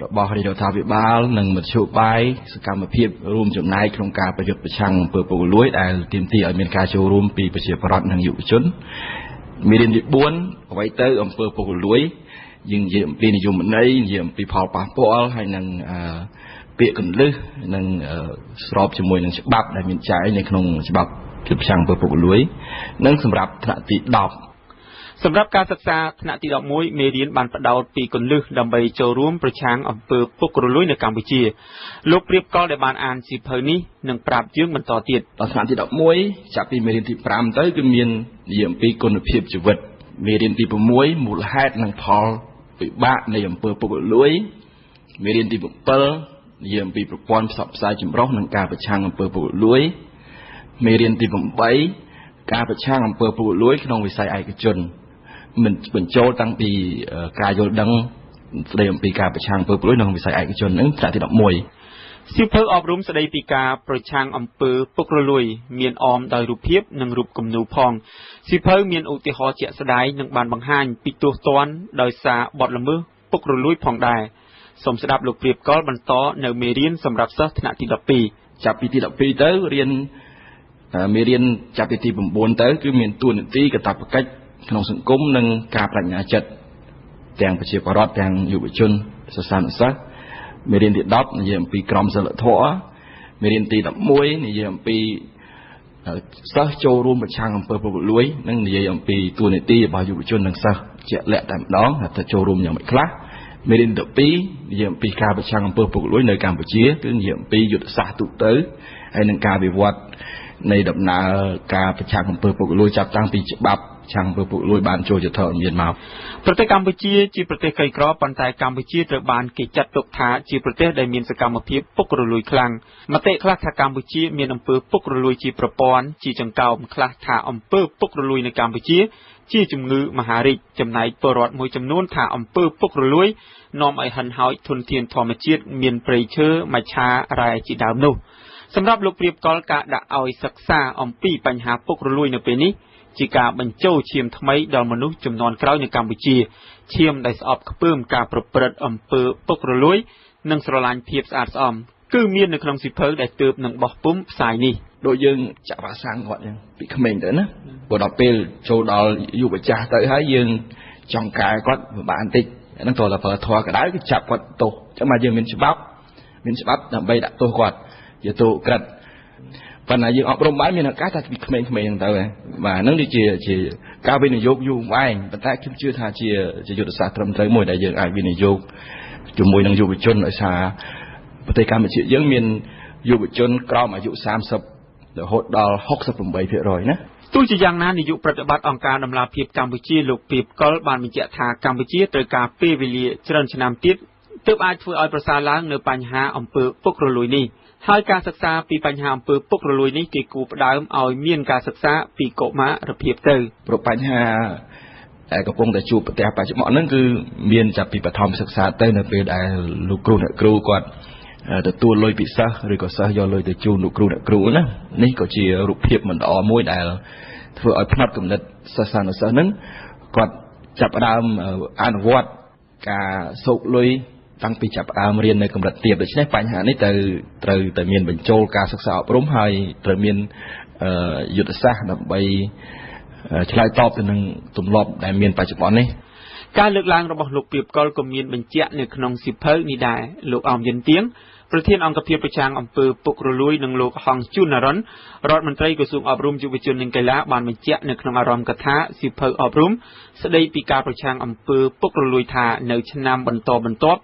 របស់រាជរដ្ឋាភិបាលនិងមធ្យោបាយសកម្មភាពរួមចំណែកក្នុងការប្រយុទ្ធប្រឆាំងអំពើពុករលួយដែលទាមទារឲ្យមានការចូលរួមពីប្រជាពលរដ្ឋនិងយុវជនមេរៀនទី4អ្វីទៅអំពើពុករលួយយើងនិយាយអំពីនិយមន័យនិយាយអំពីផលប៉ះពាល់ហើយនឹងពាក្យកន្លឹះនិងស្របជាមួយនឹងច្បាប់ដែលមានចែងនៅក្នុងច្បាប់ប្រឆាំងអំពើពុករលួយនិងសម្រាប់ថ្នាក់ទី10សម្រាប់ការសិក្សាថ្នាក់ទី11មេរៀនបានផ្ដោតពីគន្លឹះដើម្បីចូលរួមប្រឆាំងអំពើពុករលួយនៅកម្ពុជាលោកព្រៀបកលដែលបានអានសៀវភៅនេះនឹងប្រាប់យើងបន្តទៀតដល់ថ្នាក់ទី11ចាប់ពីមេរៀនទី5ទៅគឺមាននិយាយអំពីគុណភាពជីវិតមេរៀនទី6មូលហេតុនិងផលវិបាកនៃអំពើពុករលួយមេរៀនទី7និយាយអំពីប្រព័ន្ធផ្សព្វផ្សាយចម្រុះនិងការប្រឆាំងអំពើពុករលួយមេរៀនទី8ការប្រឆាំងអំពើពុករលួយក្នុងវិស័យឯកជនមិនបញ្ចូលតាំងពីការយល់ដឹងស្ដីអំពីការប្រឆាំងអំពើពុករលួយក្នុងវិស័យឯកជននឹងថ្នាក់ទី11សៀវភៅអប់រំស្ដីពីការប្រឆាំងអំពើពុករលួយមានអមដោយរូបភាពនិងរូបគំនូរផងសៀវភៅមានឧទាហរណ៍ជាក់ស្ដែងនិងបានបង្ហាញពីទោសទណ្ឌដោយសារបទល្មើសពុករលួយផងដែរសូមស្ដាប់លោកព្រៀបកលបន្តនៅមេរៀនសម្រាប់សិស្សថ្នាក់ទី12ចាប់ពីទី12ទៅរៀនមេរៀនចាប់ពីទី9ទៅគឺមានតួនាទីកាតព្វកិច្ចក្នុងសង្គមនិងការបញ្ញាចិត្តទាំងប្រជាពលរដ្ឋទាំងយុវជនសិស្សានុសិស្សមេរៀនទី10និយាយអំពីក្រមសីលធម៌មេរៀនទី11និយាយអំពីសិស្សចូលរួមប្រឆាំងអំពើពុករលួយនិងនិយាយអំពីតួនាទីរបស់យុវជននិងសិស្សជាក់លាក់តែម្ដងថាចូលរួមយ៉ាងម៉េចខ្លះមេរៀនទី12និយាយអំពីការប្រឆាំងអំពើពុករលួយនៅកម្ពុជាគឺនិយាយអំពីយុទ្ធសាស្ត្រទូទៅហើយនឹងការវិវត្តនៃដំណើរការប្រឆាំងអំពើពុករលួយចាប់តាំងពីច្បាប់ឆាំងអំពើពុករលួយបានចូលជាធរមានមកប្រទេសកម្ពុជាជាប្រទេសក្រីក្រប៉ុន្តែកម្ពុជាត្រូវបានគេចាត់ទុកថាជាប្រទេសដែលមានសកម្មភាពពុករលួយខ្លាំងមតិខ្លះថាកម្ពុជាមានអំពើពុករលួយជាប្រព័ន្ធជាចង្កោមខ្លះថាអំពើពុករលួយនៅកម្ពុជាជាជំងឺមហារីកចំណែកពលរដ្ឋមួយចំនួនថាអំពើពុករលួយនាំឲ្យហិនហោចធនធានធម្មជាតិមានព្រៃឈើមច្ឆារ៉ែជាដើមនោះសម្រាប់លោកព្រៀបកលការដាក់ឲ្យសិក្សាអំពីបញ្ហាពុករលួយនៅពេលនេះជាការបញ្ចូលឈាមថ្មីដល់មនុស្សជំនាន់ក្រោយនៅកម្ពុជាឈាមដែលស្អប់ខ្ពើមការប្រព្រឹត្តអំពើពុករលួយនិងស្រឡាញ់ភាពស្អាតស្អំគឺមាននៅក្នុងសៀវភៅដែលទើបនឹងបោះពុម្ពផ្សាយនេះដូចយើងចាក់វ៉ាក់សាំងគាត់ចឹងពីក្មេងទៅណាព្រោះដល់ពេលចូលដល់យុវចាស់ទៅហើយយើងចង់កែគាត់ពិបាកបន្តិចហ្នឹងតើប្រើធម៌ក្តៅគឺចាប់គាត់ទោសចឹងមកយើងមានច្បាប់ដើម្បីដាក់ទោសគាត់ជាទោសក្រិតប៉ុន្តែយើងអប់រំបានមានឱកាសតែពីក្មេងៗហ្នឹងទៅបាទហ្នឹងដូចជាការវិនិយោគយូរវែងប៉ុន្តែខ្ញុំជឿថាជាយុទ្ធសាស្ត្រត្រឹមត្រូវមួយដែលយើងអាចវិនិយោគជាមួយនឹងយុវជនដោយសារប្រទេសកម្ពុជាយើងមានយុវជនក្រោមអាយុ30រហូតដល់ 68% ណាទោះជាយ៉ាងណានាយកប្រតិបត្តិអង្គការដំឡាភិបកម្ពុជាលោកព្រៀបកលបានបញ្ជាក់ថាកម្ពុជាត្រូវការពេលវេលាច្រើនឆ្នាំទៀតទើបអាចធ្វើឲ្យប្រសើរឡើងនៅបញ្ហាអំពើពុករលួយនេះហើយការសិក្សាពីបញ្ហាអំពើពុករលួយនេះគេគួរផ្ដើមឲ្យមានការសិក្សាពីកុមារភាពទៅព្រោះបញ្ហាកំពុងតែជួបប្រទះបច្ចុប្បន្នហ្នឹងគឺមានចាប់ពីបឋមសិក្សាទៅនៅពេលដែលលោកគ្រូអ្នកគ្រូគាត់ទទួលលុយពីសិស្សឬក៏សិស្សយកលុយទៅជូនលោកគ្រូអ្នកគ្រូណានេះក៏ជារូបភាពមិនល្អមួយដែលធ្វើឲ្យផ្នត់គំនិតសិស្សានុសិស្សហ្នឹងគាត់ចាប់ផ្ដើមអនុវត្តការសោកលុយតាំងពីចាប់ផ្ដើមរៀននៅកម្រិតទាបដូច្នេះបញ្ហានេះត្រូវតែមានបញ្ចូលការសិក្សាអប់រំហើយត្រូវមាន យុទ្ធសាស្ត្រដើម្បីឆ្លើយតបទៅនឹងទម្លាប់ដែលមានបច្ចុប្បន្ននេះ ការលើកឡើងរបស់លោកព្រៀបកុលក៏មានបញ្ជាក់នៅក្នុងសៀវភៅនេះដែរលោកអមយិនទៀងប្រធានអង្គភិបប្រឆាំងអំពើពុករលួយនិងលោកហងជួននរ៉ុនរដ្ឋមន្ត្រីក្រសួងអប់រំយុវជននិងកីឡាបានបញ្ជាក់នៅក្នុងអារម្ភកថាសៀវភៅអប់រំស្ដីពីការប្រឆាំងអំពើពុករលួយថានៅឆ្នាំបន្តបន្ទាប់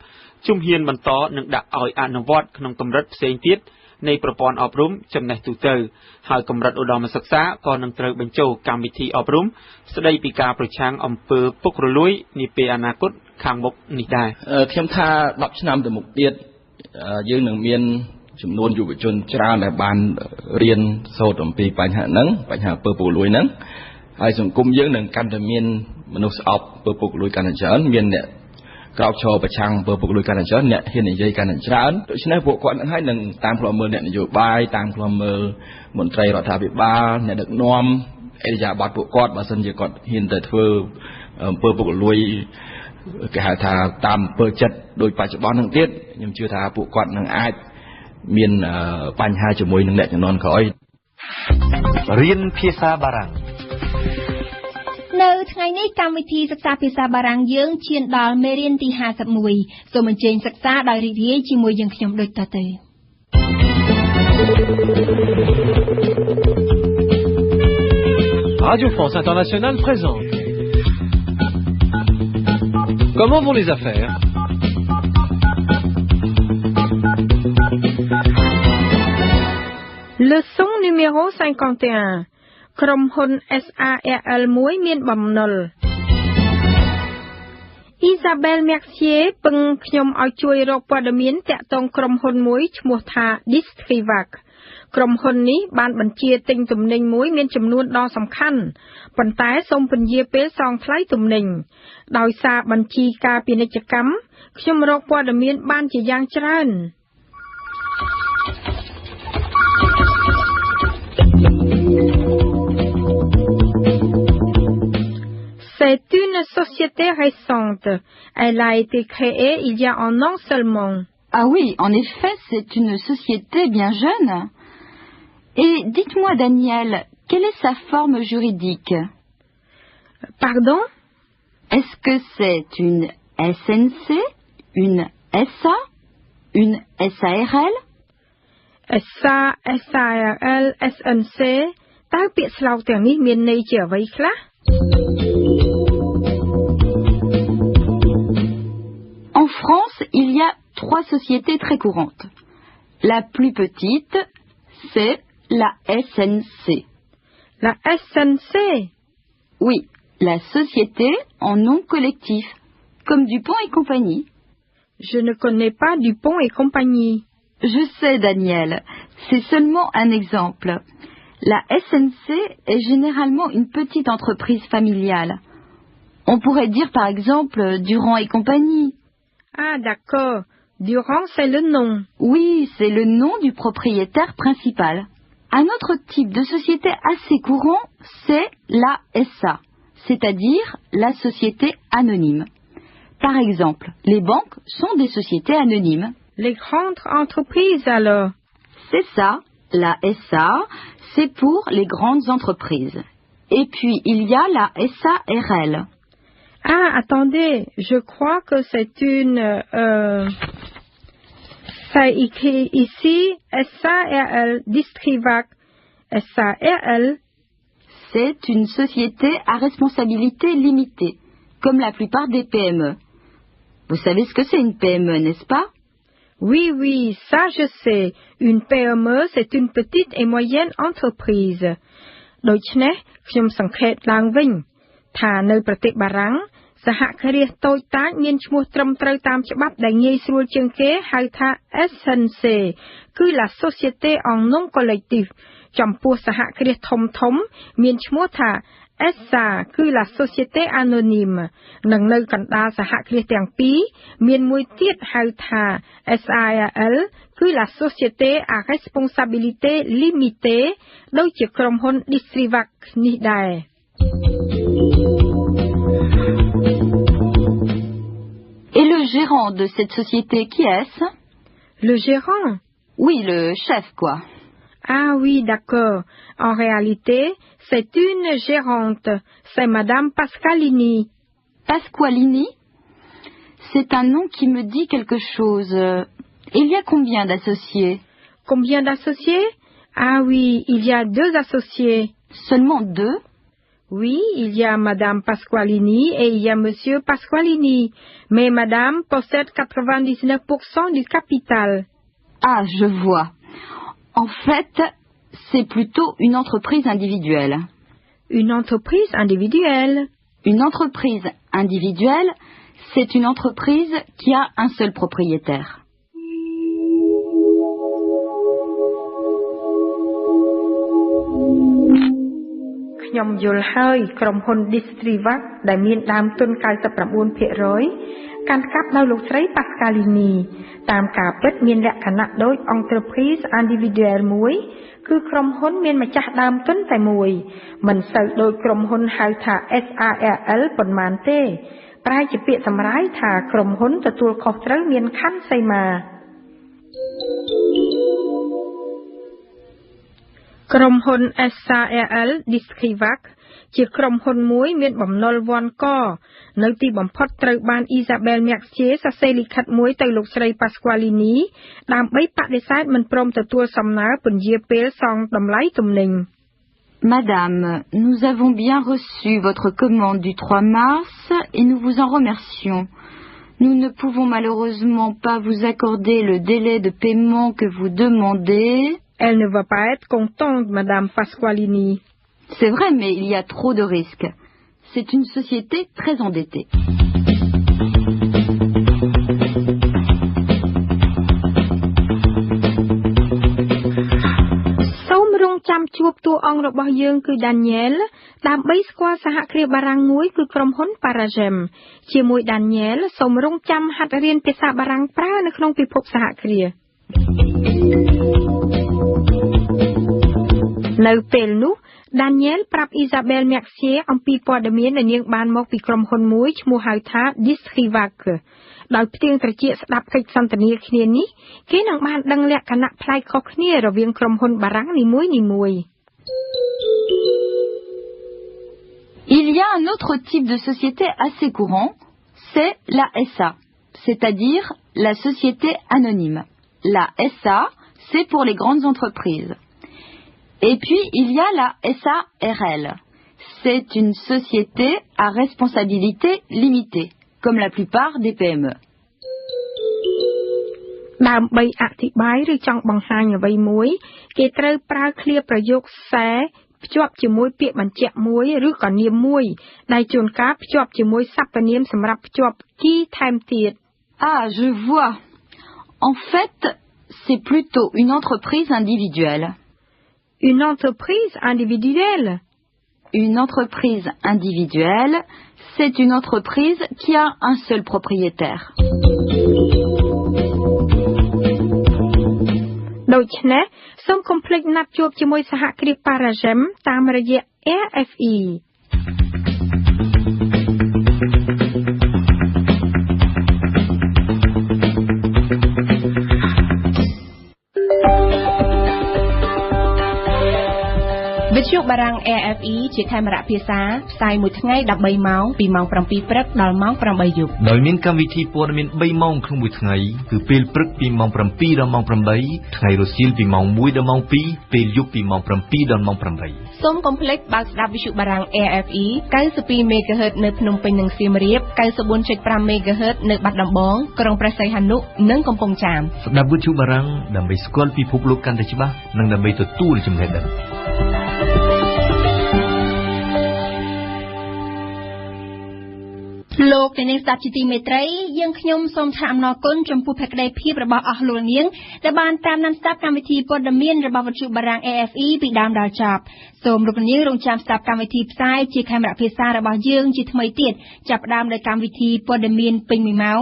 ជំហានបន្តនឹងដាក់ឲ្យអនុវត្តក្នុងកម្រិតផ្សេងទៀតនៃប្រព័ន្ធអប់រំចំណេះទូទៅហើយកម្រិតឧត្តមសិក្សាក៏នឹងត្រូវបញ្ចូលកម្មវិធីអប់រំស្ដីពីការប្រឆាំងអំពើពុករលួយនាពេលអនាគតខាងមុខនេះដែរខ្ញុំថា10ឆ្នាំទៅមុខទៀតយើងនឹងមានចំនួនយុវជនច្រើនដែលបានរៀនសូត្រអំពីបញ្ហាហ្នឹងបញ្ហាអំពើពុករលួយហ្នឹងហើយសង្គមយើងនឹងកាន់តែមានមនុស្សស្អប់អំពើពុករលួយកាន់តែច្រើនមានអ្នកក្រោកឈរប្រឆាំងអំពើពុករលួយកាន់តែច្រើនអ្នកហ៊ាននិយាយកាន់តែច្រើនដូច្នេះពួកគាត់នឹងឲ្យនឹងតាមផ្លូវមើលអ្នកនយោបាយតាមផ្លូវមើលមន្ត្រីរដ្ឋាភិបាលអ្នកដឹកនាំអេរយាប័តពួកគាត់បើសិនជាគាត់ហ៊ានទៅធ្វើអំពើពុករលួយគេហៅថាតាមអំពើចិត្តដោយបច្ចុប្បន្នហ្នឹងទៀតខ្ញុំជឿថាពួកគាត់នឹងអាចមានបញ្ហាជាមួយនឹងអ្នកជំនាន់ក្រោយរៀនភាសាបារាំងនៅថ្ងៃនេះកម្មវិធីសិក្សាភាសាបារាំងយើងឈានដល់មេរៀនទី51សូមអញ្ជើញសិក្សាដោយរីករាយជាមួយយើងខ្ញុំដូចតទៅ Radio France Internationale présente. Comment vont les affaires? Leçon numéro 51. ក្រុមហ៊ុន SARL មួយមានបំណុល Isabelle Mercier ពឹងខ្ញុំឲ្យជួយរកព័ត៌មានតាក់ទងក្រុមហ៊ុនមួយឈ្មោះថា Distrivac ក្រុមហ៊ុននេះបានបញ្ជាទិញទំនិញមួយមានចំនួនដ៏សំខាន់ប៉ុន្តែសូមពន្យាពេលសងថ្លៃទំនិញដោយសារបញ្ជីការពាណិជ្ជកម្មខ្ញុំរកព័ត៌មានបានជាយ៉ាងច្រើន C'est une société récente. Elle a été créée il y a un an seulement. Ah oui, en effet, c'est une société bien jeune. Et dites-moi, Daniel, quelle est sa forme juridique? Pardon? Est-ce que c'est une SNC, une SA, une SARL? SA, SARL, SNC តើពាក្យស្លោកទាំងនេះមានន័យជាអ្វីខ្លះ En France, il y a 3 sociétés très courantes. La plus petite, c'est la SNC. La SNC? Oui, la société en nom collectif, comme Dupont et compagnie. Je ne connais pas Dupont et compagnie. Je sais, Daniel, c'est seulement un exemple. La SNC est généralement une petite entreprise familiale. On pourrait dire par exemple Durand et compagnie. Ah, d'accord. Durand, c'est le nom. Oui, c'est le nom du propriétaire principal. Un autre type de société assez courant, c'est la SA, c'est-à-dire la société anonyme. Par exemple, les banques sont des sociétés anonymes. Les grandes entreprises alors? C'est ça, la SA, c'est pour les grandes entreprises. Et puis, il y a la SARL. Ah, attendez, je crois que c'est une... ça écrit ici, SARL, Distrivac, SARL. C'est une société à responsabilité limitée, comme la plupart des PME. Vous savez ce que c'est une PME, n'est-ce pas? Oui, oui, ça je sais. Une PME, c'est une petite et moyenne entreprise. ដូច្នេះខ្ញុំសង្ខេបឡើងវិញថានៅប្រទេសបារាំងសហគ្រាសតូចតាចមានឈ្មោះត្រឹមត្រូវតាមច្បាប់ដែលងាយស្រួលជាងគេហៅថា SNC គឺ La Société en Nom Collectif ចំពោះសហគ្រាសធំៗមានឈ្មោះថា SA គឺ La Société Anonyme និងនៅកណ្ដាលសហគ្រាសទាំងពីរមានមួយទៀតហៅថា SARL គឺ La Société à Responsabilité Limitée ដូចជាក្រុមហ៊ុន Distrivac នេះដែរ Et le gérant de cette société, qui est-ce? Le gérant? Oui, le chef, quoi. Ah oui, d'accord. En réalité, c'est une gérante. C'est Madame Pasqualini. Pasqualini? C'est un nom qui me dit quelque chose. Il y a combien d'associés? Combien d'associés? Ah oui, il y a 2 associés. Seulement 2? Oui, il y a Madame Pasqualini et il y a Monsieur Pasqualini. Mais Madame possède 99% du capital. Ah, je vois. En fait, c'est plutôt une entreprise individuelle. Une entreprise individuelle? Une entreprise individuelle, c'est une entreprise qui a un seul propriétaire.ខ្ញុំយល់ហើយក្រុមហ៊ុន Distrivac ដែលមានដើមទុន 99% កាន់កាប់ដោយលោកស្រី Pasqualini តាមការពិតមានលក្ខណៈដូច entreprise individuelle មួយគឺក្រុមហ៊ុនមានម្ចាស់ដើមទុនតែមួយមិនសូវដូចក្រុមហ៊ុនហៅថា SARL ប៉ុន្មានទេប្រែជាពាក្យសម្រាយថាក្រុមហ៊ុនទទួលខុសត្រូវមានខណ្ឌសីមាក្រុមហ៊ុន SARL Distrivac ជាក្រុមហ៊ុនមួយមានបំណុលវាន់កនៅទីបំផុតត្រូវបាន Isabelle Mercier សរសេរលិខិតមួយទៅលោកស្រី Pasqualini ដើម្បីបដិសេធមិនព្រមទទួលសំណើពន្យាពេលសងតម្លៃទំនិញ Madame, nous avons bien reçu votre commande du 3 mars et nous vous en remercions. Nous ne pouvons malheureusement pas vous accorder le délai de paiement que vous demandez. Elle ne va pas être contente, Madame Pasqualini. C'est vrai, mais il y a trop de risques. C'est une société très endettée. Daniel ដើម្បីស្គាល់សហគ្រាសបារាំងមួយគឺក្រុមហ៊ុន Paragem ជាមួយ Daniel សូមរងចាំហាត់រៀនភាសាបារាំងប្រើនៅក្នុងពិភពសហគ្រាសនៅពេលនោះ Daniel ប្រាប់ Isabelle Mercier អំពីព័ត៌មានដែលនាងបានមកពីក្រុមហ៊ុនមួយឈ្មោះហៅថា Distrivac ដោយផ្ទៀងត្រចៀកស្ដាប់កិច្ចសន្ទនាគ្នានេះគេនឹងបានដឹងលក្ខណៈប្លែកខុសគ្នារវាងក្រុមហ៊ុនបារាំងនីមួយៗ Il y a un autre type de société assez courant, c'est la SA, c'est-à-dire la société anonyme. La SA, c'est pour les grandes entreprises. Et puis, il y a la SARL. C'est une société à responsabilité limitée, comme la plupart des PME. ដើម្បីអធិប្បាយឬចង់បង្ហាញអ្វីមួយគេត្រូវប្រើឃ្លាប្រយោគខ្សែភ្ជាប់ជាមួយពាក្យបញ្ជាក់មួយឬក៏នាមមួយដែលជួនកាលភ្ជាប់ជាមួយសព្វនាមសម្រាប់ភ្ជាប់គីថែมទៀត Ah, je vois. En fait, c'est plutôt une entreprise individuelle. Une entreprise individuelle. Une entreprise individuelle, c'est une entreprise qui a un seul propriétaire. ដូច្នេះសូមកុំភ្លេចណាត់ជួបជាមួយសហគ្រាស Paragem តាមរយៈ RFEវិទ្យុបារាំង RFE ជាខេមរៈភាសាផ្សាយមួយថ្ងៃ13ម៉ោងពីម៉ោង7ព្រឹកដល់ម៉ោង8យប់ដោយមានកម្មវិធីព័ត៌មាន3ម៉ោងក្នុងមួយថ្ងៃគឺពេលព្រឹកពីម៉ោង7ដល់ម៉ោង8ថ្ងៃរសៀលពីម៉ោង1ដល់ម៉ោង2ពេលយប់ពីម៉ោង7ដល់ម៉ោង8សូមកុំភ្លេចបើកស្ដាប់វិទ្យុបារាំង RFE 92 MHz នៅភ្នំពេញនិងសៀមរាប 94.5 MHz នៅបាត់ដំបងក្រុងព្រះសីហនុនិងកំពង់ចាមស្ដាប់វិទ្យុបារាំងដើម្បីស្គាល់ពិភពលោកកាន់តែច្បាស់និងដើម្បីទទួលចំណេះដឹងលោកអ្នកនាងស្ដាប់ជាទីមេត្រីយើងខ្ញុំសូមថ្លែងអំណរគុណចំពោះភក្ដីភាពរបស់អស់លោកនាងដែលបានតាមដានស្ដាប់កម្មវិធីព័ត៌មានរបស់វិទ្យុបារាំង AFE ពីដើមដល់ចប់សូមលោកនាងរងចាំស្ដាប់កម្មវិធីផ្សាយជាខេមរៈភាសារបស់យើងជាថ្មីទៀតចាប់ផ្ដើមដោយកម្មវិធីព័ត៌មានពេញ1ម៉ោង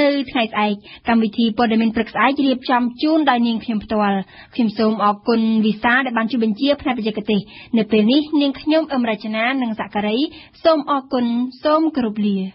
នៅថ្ងៃស្អែកកម្មវិធីព័ត៌មានព្រឹកស្អែករៀបចំជូនដោយនាងខ្ញុំផ្ទាល់ខ្ញុំសូមអរគុណវិសាដែលបានជួយបញ្ជាផ្នែកបច្ចេកទេសនៅពេលនេះនាងខ្ញុំអឹមរចនានិងសក្ការីសូមអរគុណសូមគោរពលា